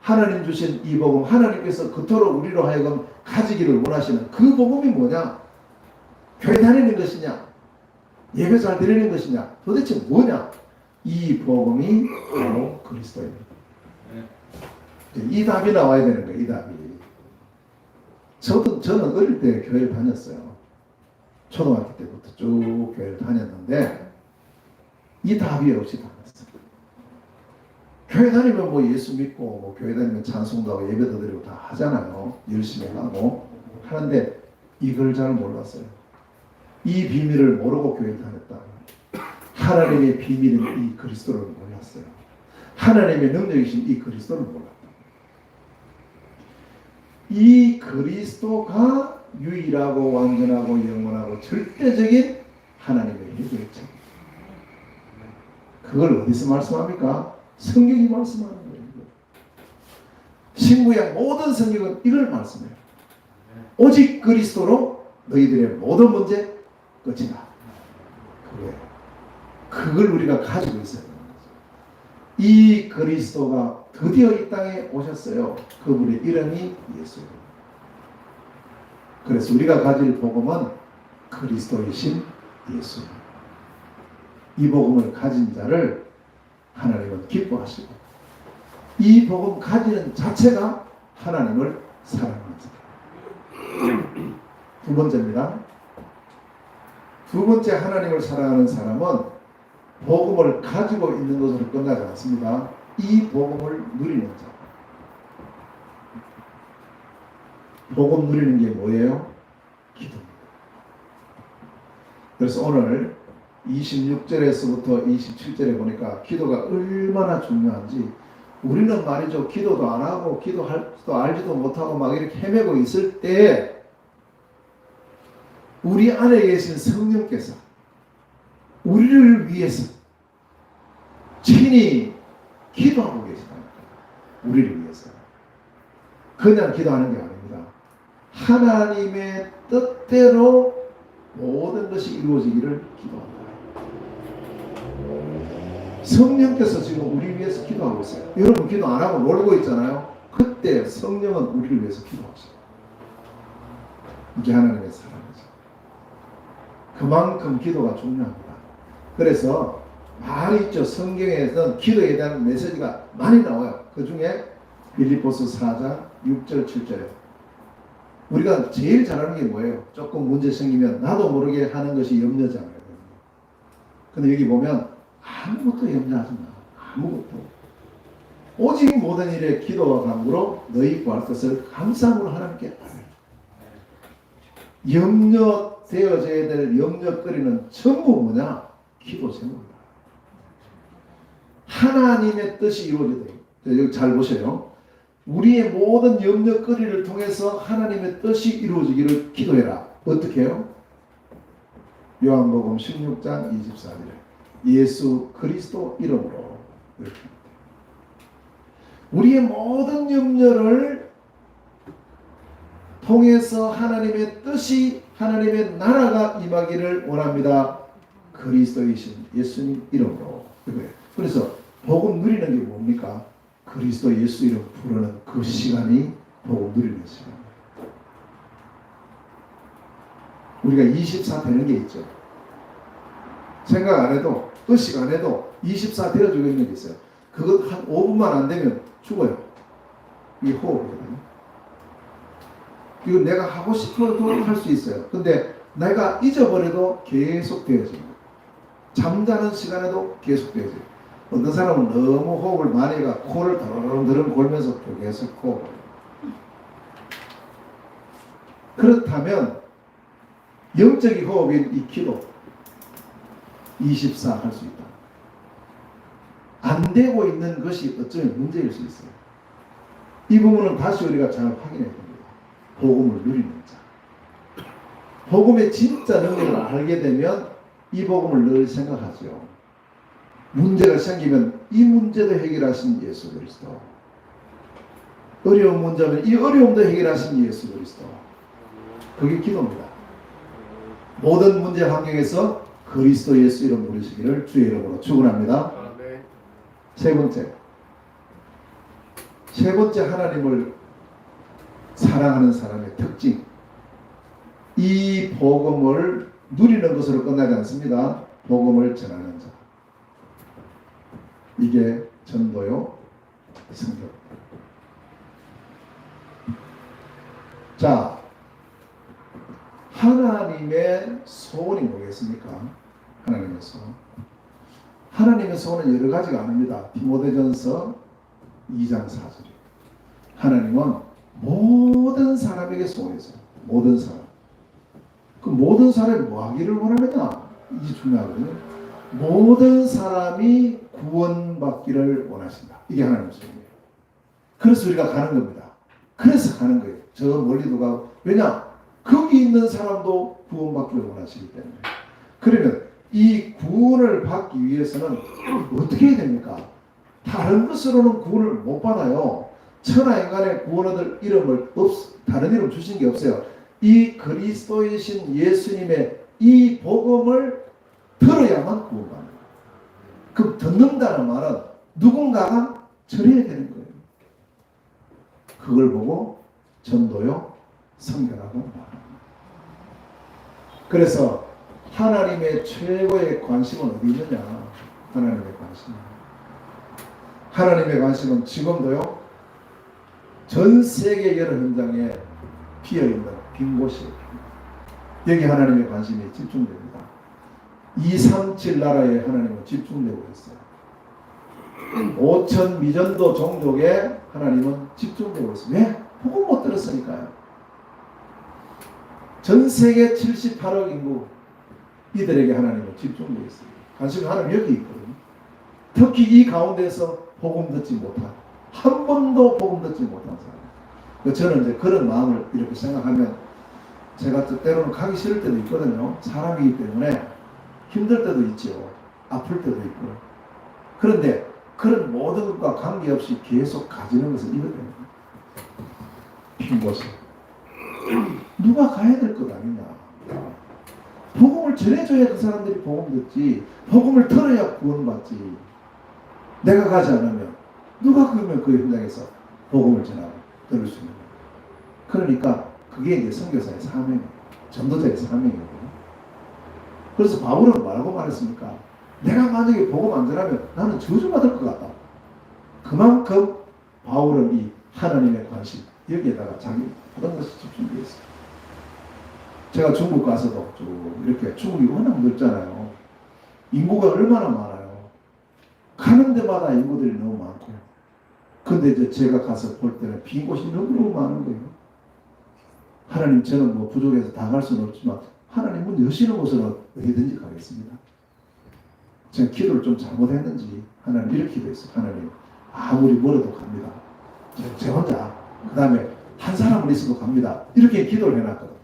하나님 주신 이 복음, 하나님께서 그토록 우리로 하여금 가지기를 원하시는 그 복음이 뭐냐? 교회 다니는 것이냐? 예배 잘 드리는 것이냐? 도대체 뭐냐? 이 복음이 바로 그리스도입니다. 이 답이 나와야 되는 거예요. 이 답이. 저는 어릴 때 교회를 다녔어요. 초등학교 때부터 쭉 교회를 다녔는데 이 답이 없이 다녔어요. 교회 다니면 뭐 예수 믿고 뭐 교회 다니면 찬송도 하고 예배도 드리고 다 하잖아요. 열심히 하고 하는데 이걸 잘 몰랐어요. 이 비밀을 모르고 교회를 다녔다. 하나님의 비밀인 이 그리스도를 몰랐어요. 하나님의 능력이신 이 그리스도를 몰랐다. 이 그리스도가 유일하고 완전하고 영원하고 절대적인 하나님의 해결책. 그걸 어디서 말씀합니까? 성경이 말씀하는 거예요. 신구약 모든 성경은 이걸 말씀해요. 오직 그리스도로 너희들의 모든 문제 끝이다. 그걸 우리가 가지고 있어야 되는 거죠. 이 그리스도가 드디어 이 땅에 오셨어요. 그분의 이름이 예수예요. 그래서 우리가 가질 복음은 그리스도이신 예수입니다. 이 복음을 가진 자를 하나님은 기뻐하시고 이 복음 가지는 자체가 하나님을 사랑하는 자. 두 번째입니다. 두 번째 하나님을 사랑하는 사람은 복음을 가지고 있는 것으로 끝나지 않습니다. 이 복음을 누리는 자. 복음 누리는 게 뭐예요? 기도입니다. 그래서 오늘 26절에서부터 27절에 보니까 기도가 얼마나 중요한지 우리는 말이죠. 기도도 안 하고 기도할 줄 알지도 못하고 막 이렇게 헤매고 있을 때 우리 안에 계신 성령께서 우리를 위해서 친히 기도하고 계시다니까. 우리를 위해서. 그냥 기도하는 게 아닙니다. 하나님의 뜻대로 모든 것이 이루어지기를 기도합니다. 성령께서 지금 우리 위해서 기도하고 있어요. 여러분 기도 안 하고 놀고 있잖아요. 그때 성령은 우리를 위해서 기도하세요. 이게 하나님의 사랑이죠. 그만큼 기도가 중요합니다. 그래서 말이 있죠. 성경에서는 기도에 대한 메시지가 많이 나와요. 그 중에 빌립보서 4장 6절 7절에 우리가 제일 잘하는 게 뭐예요? 조금 문제 생기면 나도 모르게 하는 것이 염려잖아요. 근데 여기 보면 아무것도 염려하지 마. 아무것도. 오직 모든 일에 기도와 간구로 너희 구할 것을 감사함으로 하나님께 아뢰라. 염려되어져야 될 염려거리는 전부 뭐냐? 기도 제목이다. 하나님의 뜻이 이루어져야 돼요. 여기 잘 보세요. 우리의 모든 염려거리를 통해서 하나님의 뜻이 이루어지기를 기도해라. 어떻게 해요? 요한복음 16장 24절에 예수 그리스도 이름으로 이렇게 우리의 모든 염려를 통해서 하나님의 뜻이 하나님의 나라가 임하기를 원합니다. 그리스도이신 예수님 이름으로. 그래서 복음 누리는 게 뭡니까? 그리스도 예수 이름 부르는 그 시간이 복음 누리는 시간. 우리가 24 되는 게 있죠. 생각 안 해도, 의식 안 해도 24 되어주고 있는 게 있어요. 그것 한 5분만 안 되면 죽어요. 이게 호흡이거든요. 이거 내가 하고 싶어도 할 수 있어요. 근데 내가 잊어버려도 계속 되어집니다. 잠자는 시간에도 계속 되어져요. 어떤 사람은 너무 호흡을 많이 해가 코를 더렁더렁 골면서 계속 호흡을 해요. 그렇다면 영적인 호흡인 이 기도 24 할 수 있다. 안 되고 있는 것이 어쩌면 문제일 수 있어요. 이 부분은 다시 우리가 잘 확인해야 됩니다. 복음을 누리는 자. 복음의 진짜 능력을 알게 되면 이 복음을 늘 생각하죠. 문제가 생기면 이 문제도 해결하신 예수 그리스도. 어려운 문제면 이 어려움도 해결하신 예수 그리스도. 그게 기도입니다. 모든 문제 환경에서 그리스도 예수 이름 부르시기를 주의 이름으로 축원합니다. 세 번째 하나님을 사랑하는 사람의 특징. 이 복음을 누리는 것으로 끝나지 않습니다. 복음을 전하는 자. 이게 전도요, 성경. 자, 하나님의 소원이 뭐겠습니까? 하나님의 소원. 하나님의 소원은 여러 가지가 아닙니다. 디모데전서 2장 4절. 하나님은 모든 사람에게 소원했어요. 모든 사람. 그 모든 사람이 뭐 하기를 원하느냐? 이게 중요하거든요. 모든 사람이 구원받기를 원하신다. 이게 하나님의 소원이에요. 그래서 우리가 가는 겁니다. 그래서 가는 거예요. 저 멀리도 가고. 왜냐? 거기 있는 사람도 구원받기를 원하시기 때문에. 그러면 이 구원을 받기 위해서는 어떻게 해야 됩니까? 다른 것으로는 구원을 못 받아요. 천하 인간의 구원 얻을 이름을 다른 이름 주신 게 없어요. 이 그리스도이신 예수님의 이 복음을 들어야만 구원받는 거예요. 그럼 듣는다는 말은 누군가가 전해야 되는 거예요. 그걸 보고 전도요, 선교라고 말합니다. 그래서 하나님의 최고의 관심은 어디 있느냐? 하나님의 관심. 하나님의 관심은 지금도요, 전 세계 여러 현장에 비어있는 빈 곳이에요. 여기 하나님의 관심이 집중됩니다. 237 나라에 하나님은 집중되고 있어요. 5천 미전도 종족에 하나님은 집중되고 있어요. 왜? 복음 못 들었으니까요. 전 세계 78억 인구 이들에게 하나님은 집중되어 있어요. 관심이 하나님 여기 있거든요. 특히 이 가운데서 복음 듣지 못한, 한 번도 복음 듣지 못한 사람. 저는 이제 그런 마음을 이렇게 생각하면 제가 때로는 가기 싫을 때도 있거든요. 사람이기 때문에 힘들 때도 있죠. 아플 때도 있고. 그런데 그런 모든 것과 관계없이 계속 가지는 것은 이거거든요. 빈 곳에. 누가 가야 될 것 아니냐. 복음을 전해줘야 그 사람들이 복음 듣지. 복음을 들어야 구원받지. 내가 가지 않으면 누가 그러면 그 현장에서 복음을 전하고 들을 수 있는 거예요. 그러니까 그게 이제 선교사의 사명이에요. 전도자의 사명이거든요. 그래서 바울은 뭐라고 말했습니까? 내가 만약에 복음 안 전하면 나는 저주받을 것 같다. 그만큼 바울은 이 하나님의 관심 여기에다가 자기 모든 것이 집중되어 있어요. 제가 중국 가서도 쭉 이렇게 중국이 워낙 넓잖아요. 인구가 얼마나 많아요. 가는 데마다 인구들이 너무 많고. 근데 이제 제가 가서 볼 때는 빈 곳이 너무 많은 거예요. 하나님, 저는 뭐 부족해서 다 갈 수는 없지만 하나님 문 여시는 곳으로 어디든지 가겠습니다. 제가 기도를 좀 잘못했는지 하나님 이렇게 기도했어요. 하나님, 아무리 멀어도 갑니다. 제 혼자. 그 다음에 한 사람을 있어도 갑니다. 이렇게 기도를 해놨거든.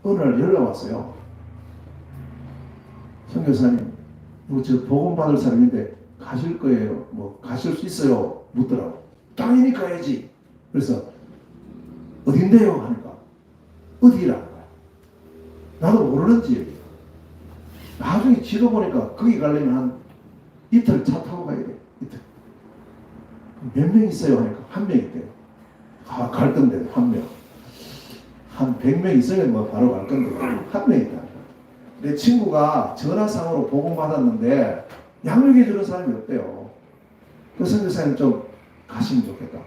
어느 날 연락 왔어요. 선교사님, 저 복음 받을 사람인데 가실 거예요? 뭐 가실 수 있어요? 묻더라고. 당연히 가야지. 그래서 어딘데요? 하니까 어디라는 거야. 나도 모르는 지역이야. 나중에 지도 보니까 거기 가려면 한 이틀 차 타고 가야 돼. 이틀. 몇 명 있어요? 하니까 한 명 있대요. 아, 갈 건데 한 명. 한 100명 있으면 뭐 바로 갈 건데 한 명 있다. 내 친구가 전화상으로 보고 받았는데 양육해 주는 사람이 없대요. 그 선교사님 좀 가시면 좋겠다.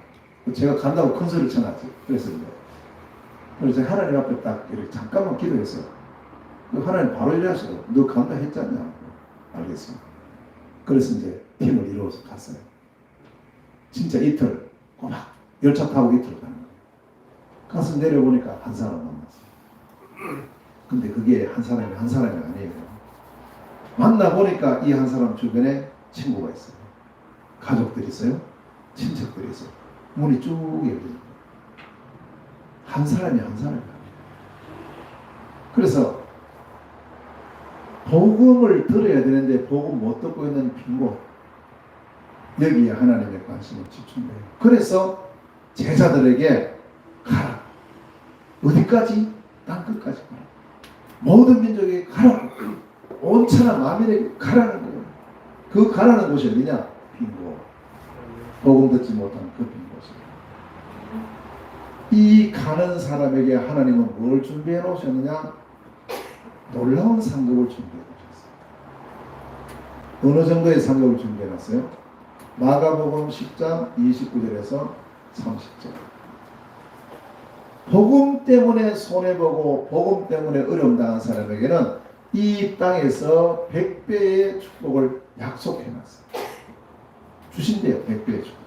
제가 간다고 큰 소리를 쳐놨지. 그래서 하나님 앞에 딱 이렇게 잠깐만 기도했어요. 하나님 바로 일하시고 너 간다 했잖냐. 알겠습니다. 그래서 이제 팀을 이루어서 갔어요. 진짜 이틀 꼬박 열차 타고 이틀 가는 거예요. 가서 내려보니까 한 사람 만났어요. 근데 그게 한 사람이 아니에요. 만나보니까 이 한 사람 주변에 친구가 있어요. 가족들이 있어요. 친척들이 있어요. 문이 쭉 열려요. 한 사람이 아니에요. 그래서 복음을 들어야 되는데 복음 못 듣고 있는 빈곳, 여기에 하나님의 관심을 집중해요. 그래서 제자들에게 가라. 어디까지? 땅끝까지 가라. 모든 민족에게 가라. 온 천하 만민에게 가라는 거예요. 그 가라는 곳이 어디냐? 빈곳. 복음 듣지 못한 그 빈곳이에요. 이 가는 사람에게 하나님은 뭘 준비해 놓으셨느냐? 놀라운 상급을 준비해 놓으셨어요. 어느 정도의 상급을 준비해 놨어요? 마가복음 10장 29절에서 30절. 복음 때문에 손해보고 복음 때문에 어려움 당한 사람에게는 이 땅에서 100배의 축복을 약속해 놨어요. 주신대요. 100배의 축복.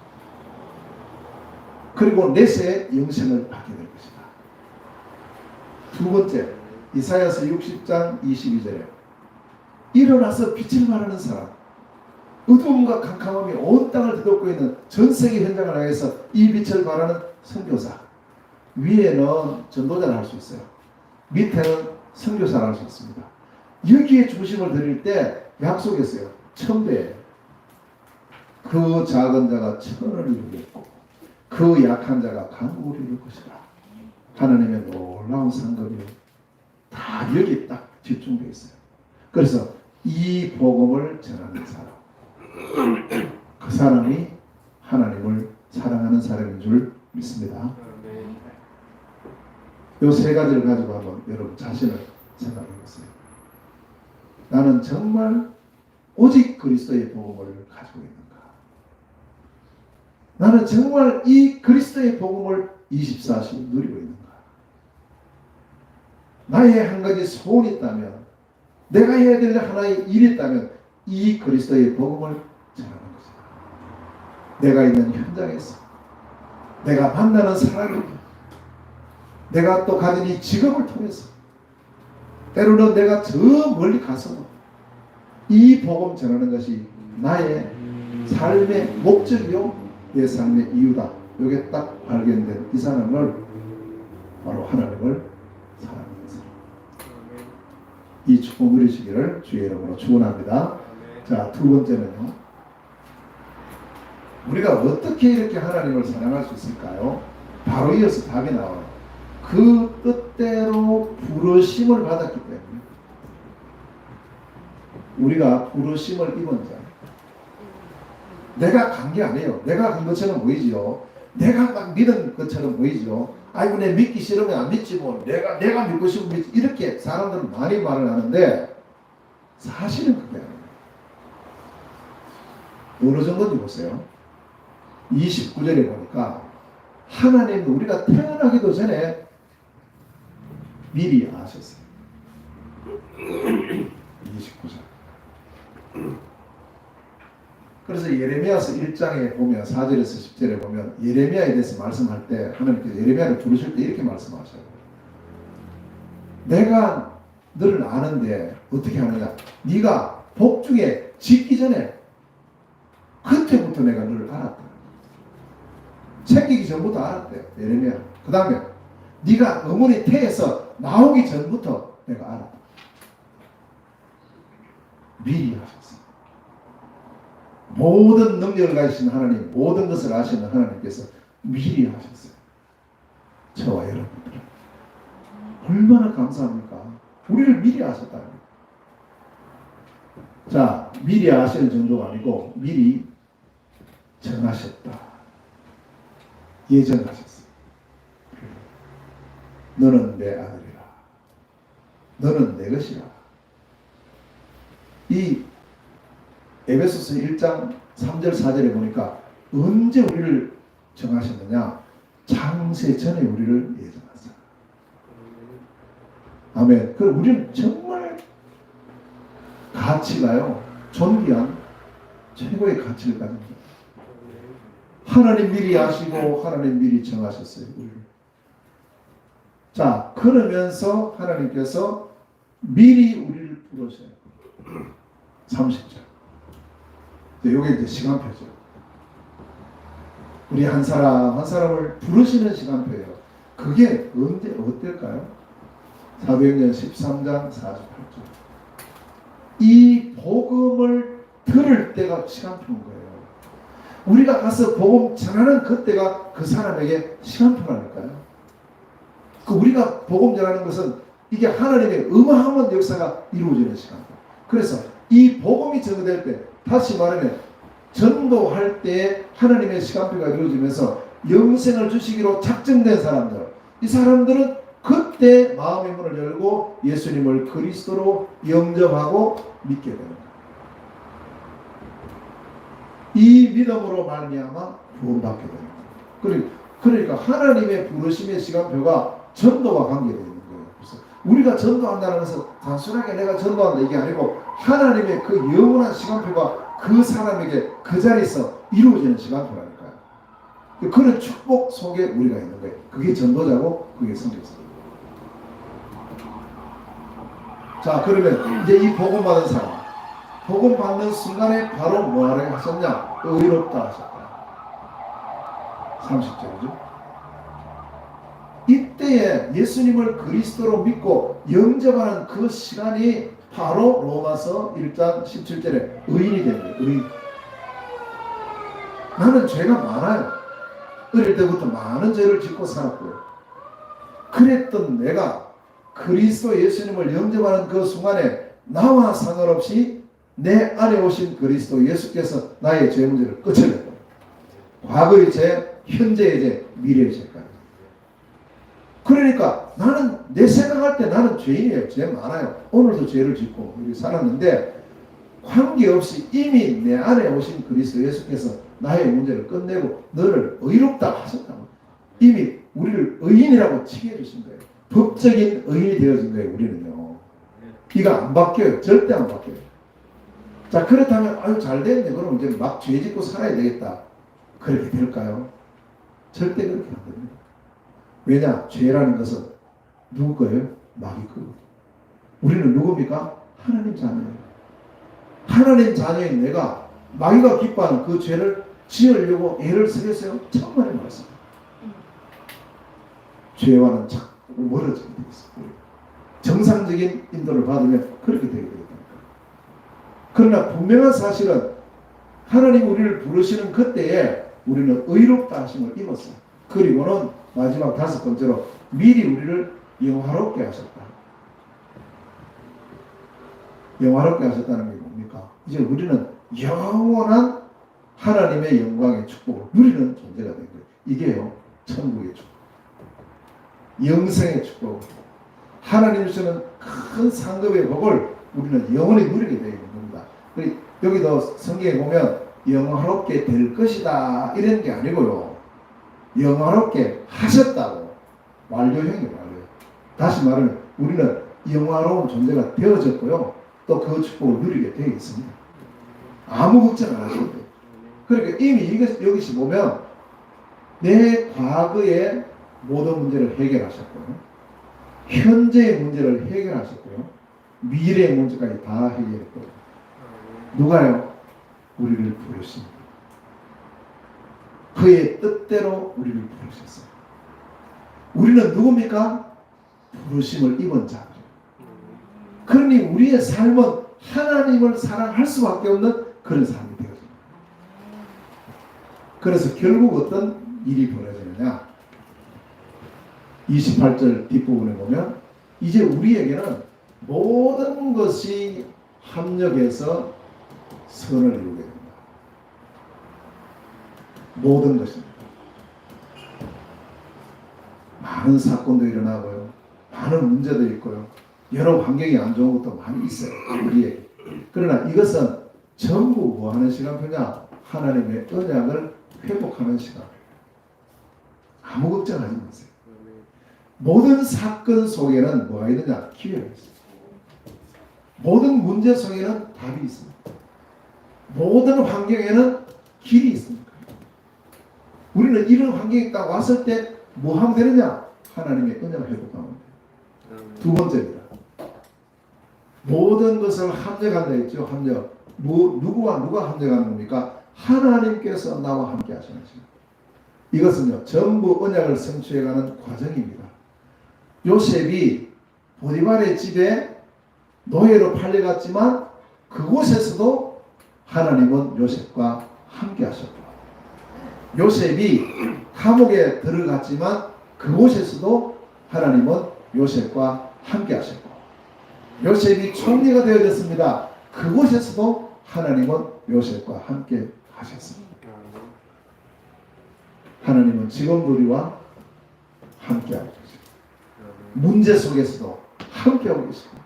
그리고 내세 영생을 받게 될 것이다. 두 번째, 이사야서 60장 22절에 일어나서 빛을 발하는 사람, 어두움과 캄캄함이 온 땅을 뒤덮고 있는 전 세계 현장을 향해서 이 빛을 발하는 선교사. 위에는 전도자를 할 수 있어요. 밑에는 선교사를 할 수 있습니다. 여기에 중심을 드릴 때 약속했어요. 1000배. 그 작은 자가 1000을 이루겠고 그 약한 자가 강국을 이룰 것이다. 하나님의 놀라운 상급이 다 여기 딱 집중되어 있어요. 그래서 이 복음을 전하는 사람, 그 사람이 하나님을 사랑하는 사람인 줄 믿습니다. 이 세 가지를 가지고 한번 여러분 자신을 생각해 보세요. 나는 정말 오직 그리스도의 복음을 가지고 있는가? 나는 정말 이 그리스도의 복음을 24시 누리고 있는가? 나의 한 가지 소원이 있다면, 내가 해야 될 하나의 일이 있다면 이 그리스도의 복음을 전하는 것이다. 내가 있는 현장에서, 내가 만나는 사람에게, 내가 또 가진 이 직업을 통해서, 때로는 내가 저 멀리 가서 이 복음 전하는 것이 나의 삶의 목적이요, 내 삶의 이유다. 이게 딱 발견된 이 사람을 바로 하나님을 사랑하는 사람. 이 축복 누리시기를 주의 이름으로 축원합니다. 자, 두 번째는요. 우리가 어떻게 이렇게 하나님을 사랑할 수 있을까요? 바로 이어서 답이 나와요. 그 뜻대로 부르심을 받았기 때문에. 우리가 부르심을 입은 자. 내가 간 게 아니에요. 내가 간 것처럼 보이지요. 내가 막 믿은 것처럼 보이죠. 아이고, 내 믿기 싫으면 안 믿지 뭐. 내가 믿고 싶으면 믿지. 이렇게 사람들은 많이 말을 하는데 사실은 그게 아니에요. 어느 정도인지 보세요. 29절에 보니까 하나님은 우리가 태어나기도 전에 미리 아셨어요. 29절. 그래서 예레미야서 1장에 보면 4절에서 10절에 보면 예레미야에 대해서 말씀할 때 하나님께서 예레미야를 부르실 때 이렇게 말씀하셔요. 내가 너를 아는데 어떻게 하느냐? 네가 복중에 짓기 전에 그때부터 내가 너를 알았다. 생기기 전부터 알았대요. 예레미야. 그 다음에 네가 어머니 태에서 나오기 전부터 내가 알았다. 미리 하셨어요. 모든 능력을 가지신 하나님, 모든 것을 아시는 하나님께서 미리 하셨어요. 저와 여러분들 얼마나 감사합니까? 우리를 미리 하셨다는 거예요. 자, 미리 아시는 정도가 아니고 미리 정하셨다. 예정하셨어요. 너는 내 아들이라. 너는 내 것이라. 이 에베소서 1장 3절 4절에 보니까 언제 우리를 정하셨느냐? 창세 전에 우리를 예정하셨어요. 아멘. 그럼 우리는 정말 가치가요, 존귀한 최고의 가치를 가진 거예요. 하나님 미리 아시고 하나님 미리 정하셨어요. 우리를. 자, 그러면서 하나님께서 미리 우리를 부르셔요. 30절. 이게 이제 시간표죠. 우리 한 사람 한 사람을 부르시는 시간표예요. 그게 언제 어떨까요? 사도행전 13장 48절. 이 복음을 들을 때가 시간표인 거예요. 우리가 가서 복음 전하는 그때가 그 사람에게 시간표라니까요. 우리가 복음 전하는 것은 이게 하나님의 어마어마한 역사가 이루어지는 시간표. 그래서 이 복음이 전개될 때, 다시 말하면 전도할 때 하나님의 시간표가 이루어지면서 영생을 주시기로 작정된 사람들, 이 사람들은 그때 마음의 문을 열고 예수님을 그리스도로 영접하고 믿게 됩니다. 이 믿음으로 말미암아 구원받게 됩니다. 그러니까 하나님의 부르심의 시간표가 전도와 관계되어 있는 거예요. 그래서 우리가 전도한다는 것은 단순하게 내가 전도한다 이게 아니고 하나님의 그 영원한 시간표가 그 사람에게 그 자리에서 이루어지는 시간표라니까요. 그런 축복 속에 우리가 있는 거예요. 그게 전도자고 그게 선교사예요. 자, 그러면 이제 이 복음 받은 사람, 복음 받는 순간에 바로 뭐하라고 하셨냐? 의롭다 하셨다. 30절이죠. 이때에 예수님을 그리스도로 믿고 영접하는 그 시간이 바로 로마서 1장 17절에 의인이 되는 거예요. 의인. 나는 죄가 많아요. 어릴 때부터 많은 죄를 짓고 살았고요. 그랬던 내가 그리스도 예수님을 영접하는 그 순간에 나와 상관없이 내 안에 오신 그리스도 예수께서 나의 죄 문제를 끝내고 과거의 죄, 현재의 죄, 미래의 죄까지. 그러니까 나는 내 생각할 때 나는 죄인이에요. 죄 많아요. 오늘도 죄를 짓고 살았는데 관계없이 이미 내 안에 오신 그리스도 예수께서 나의 문제를 끝내고 너를 의롭다 하셨다고. 이미 우리를 의인이라고 칭해 주신 거예요. 법적인 의인이 되어진 거예요. 우리는요. 이거 안 바뀌어요. 절대 안 바뀌어요. 자, 그렇다면 아유 잘 됐네. 그럼 이제 막 죄 짓고 살아야 되겠다. 그렇게 될까요? 절대 그렇게 안 됩니다. 왜냐? 죄라는 것은 누구 거예요? 마귀 거예요. 우리는 누굽니까? 하나님 자녀예요. 하나님 자녀인 내가 마귀가 기뻐하는 그 죄를 지으려고 애를 쓰겠어요? 정말의 말씀. 죄와는 자꾸 멀어지게 되어 있어요. 정상적인 인도를 받으면 그렇게 되게 되겠다. 그러나 분명한 사실은 하나님 우리를 부르시는 그때에 우리는 의롭다 하심을 입었어요. 그리고는 마지막 5번째로 미리 우리를 영화롭게 하셨다. 영화롭게 하셨다는 게 뭡니까? 이제 우리는 영원한 하나님의 영광의 축복을 누리는 존재가 된 거예요. 이게요, 천국의 축복. 영생의 축복. 하나님 주시는 큰 상급의 복을 우리는 영원히 누리게 되어 있는 겁니다. 여기도 성경에 보면 영화롭게 될 것이다 이런 게 아니고요. 영화롭게 하셨다고. 완료형이에요. 완료. 다시 말하면 우리는 영화로운 존재가 되어졌고요. 또 그 축복을 누리게 되어 있습니다. 아무 걱정 안 하셔도 돼요. 그러니까 이미 여기서 보면 내 과거의 모든 문제를 해결하셨고요. 현재의 문제를 해결하셨고요. 미래의 문제까지 다 해결했거든요. 누가요? 우리를 부르십니다. 그의 뜻대로 우리를 부르셨어요. 우리는 누굽니까? 부르심을 입은 자들. 그러니 우리의 삶은 하나님을 사랑할 수밖에 없는 그런 삶이 되어집니다. 그래서 결국 어떤 일이 벌어지느냐? 28절 뒷부분에 보면 이제 우리에게는 모든 것이 합력해서 선을 이루게 됩니다. 모든 것입니다. 많은 사건도 일어나고요. 많은 문제도 있고요. 여러 환경이 안 좋은 것도 많이 있어요. 우리에게. 그러나 이것은 전부 뭐 하는 시간표냐? 하나님의 언약을 회복하는 시간. 아무 걱정하지 마세요. 모든 사건 속에는 뭐가 있느냐? 기회가 있습니다. 모든 문제 속에는 답이 있습니다. 모든 환경에는 길이 있습니다. 우리는 이런 환경이 딱 왔을 때 뭐 하면 되느냐? 하나님의 언약을 회복하면 돼요. 두 번째입니다. 모든 것을 합력한다 했죠. 합력. 누구와 누가 합력하는 겁니까? 하나님께서 나와 함께 하시는 시간. 이것은요, 전부 언약을 성취해가는 과정입니다. 요셉이 보디발의 집에 노예로 팔려갔지만 그곳에서도 하나님은 요셉과 함께 하셨고, 요셉이 감옥에 들어갔지만 그곳에서도 하나님은 요셉과 함께 하셨고, 요셉이 총리가 되어졌습니다. 그곳에서도 하나님은 요셉과 함께 하셨습니다. 하나님은 지금도 우리와 함께하고 계십니다. 문제 속에서도 함께하고 계십니다.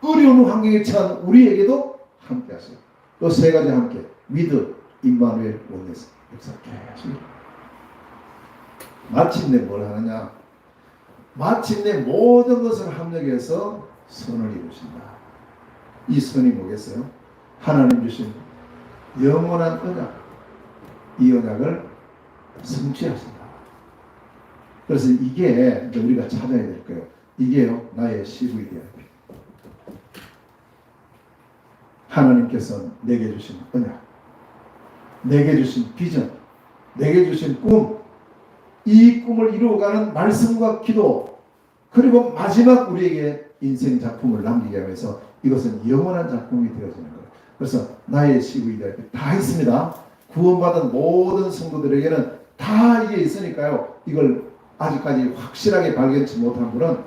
어려운 환경에 처한 우리에게도 함께하세요. 또 세 가지 함께, 믿음, 임마누엘, 원네스, 역사 계속. 마침내 뭘 하느냐? 마침내 모든 것을 합력해서 선을 이루신다. 이 선이 뭐겠어요? 하나님 주신 영원한 언약, 이 언약을 성취하신다. 그래서 이게 우리가 찾아야 될 거예요. 이게요, 나의 CVDIP. 하나님께서 내게 주신 언약, 내게 주신 비전, 내게 주신 꿈, 이 꿈을 이루어가는 말씀과 기도, 그리고 마지막 우리에게 인생 작품을 남기게 하면서 이것은 영원한 작품이 되어지는 거예요. 그래서 나의 CVDIP 다 있습니다. 구원받은 모든 성도들에게는 다 이게 있으니까요. 이걸 아직까지 확실하게 발견치 못한 분은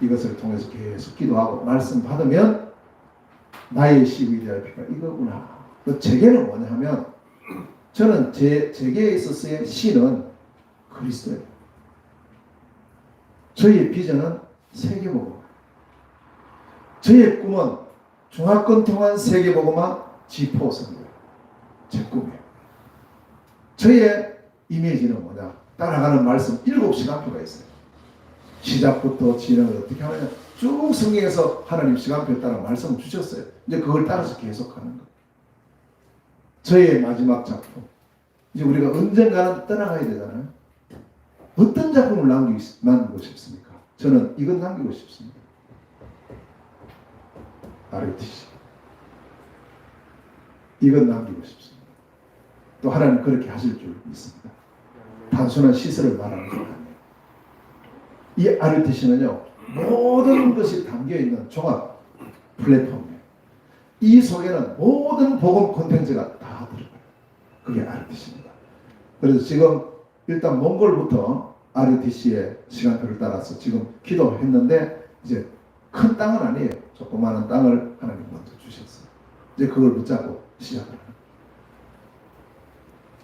이것을 통해서 계속 기도하고 말씀 받으면 나의 CVDIP가 이거구나. 제게는 뭐냐 하면, 저는 제게에 있어서의 C는 그리스도예요. 저희의 비전은 세계복음. 저희의 꿈은 중화권 통한 세계복음화 지포선교예요. 제 꿈이에요. 저희의 이미지는 뭐냐? 따라가는 말씀 7시간표가 있어요. 시작부터 진행을 어떻게 하느냐? 쭉 성경에서 하나님 시간표에 따라 말씀을 주셨어요. 이제 그걸 따라서 계속하는 거예요. 저희의 마지막 작품. 이제 우리가 언젠가는 떠나가야 되잖아요. 어떤 작품을 남기고 싶습니까? 저는 이건 남기고 싶습니다. RUTC. 이건 남기고 싶습니다. 또 하나님 그렇게 하실 줄 믿습니다. 단순한 시설을 말하는 게 아니에요. 이 RUTC는요, 모든 것이 담겨있는 종합 플랫폼이에요. 이 속에는 모든 복음 콘텐츠가 다 들어가요. 그게 RUTC입니다. 그래서 지금 일단 몽골부터 RUTC의 시간표를 따라서 지금 기도했는데, 이제 큰 땅은 아니에요. 조그마한 땅을 하나님 먼저 주셨어요. 이제 그걸 붙잡고 시작을 합니다.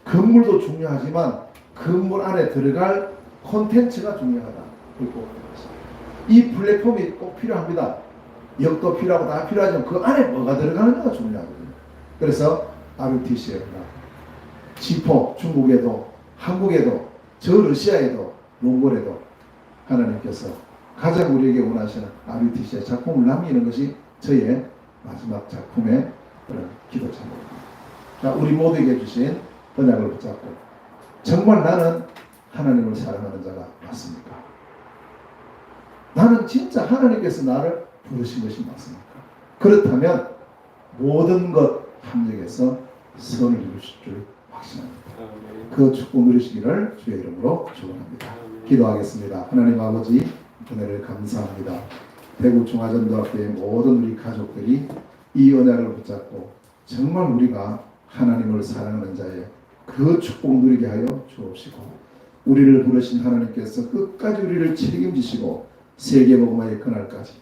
건물도 중요하지만 건물 안에 들어갈 콘텐츠가 중요하다. 그리고 이 플랫폼이 꼭 필요합니다. 역도 필요하고 다 필요하지만 그 안에 뭐가 들어가느냐가 중요하거든요. 그래서 RUTC에 지포, 중국에도 한국에도 저 러시아에도 몽골에도 하나님께서 가장 우리에게 원하시는 RUTC의 작품을 남기는 것이 저의 마지막 작품의 그런 기도 제목입니다. 자, 우리 모두에게 주신 언약을 붙잡고, 정말 나는 하나님을 사랑하는 자가 맞습니까? 나는 진짜 하나님께서 나를 부르신 것이 맞습니까? 그렇다면 모든 것 합력해서 선을 이루실 줄 확신합니다. 그 축복 누리시기를 주의 이름으로 축원합니다. 기도하겠습니다. 하나님 아버지, 은혜를 감사합니다. 대구 중화전도학교의 모든 우리 가족들이 이 언약을 붙잡고 정말 우리가 하나님을 사랑하는 자의 그 축복 누리게 하여 주옵시고, 우리를 부르신 하나님께서 끝까지 우리를 책임지시고 세계복음화의 그날까지,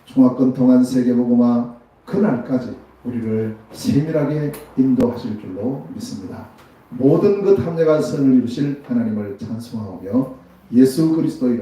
중화권 통한 세계복음화 그날까지 우리를 세밀하게 인도하실 줄로 믿습니다. 모든 것 합력한 선을 이루실 하나님을 찬송하며 예수 그리스도의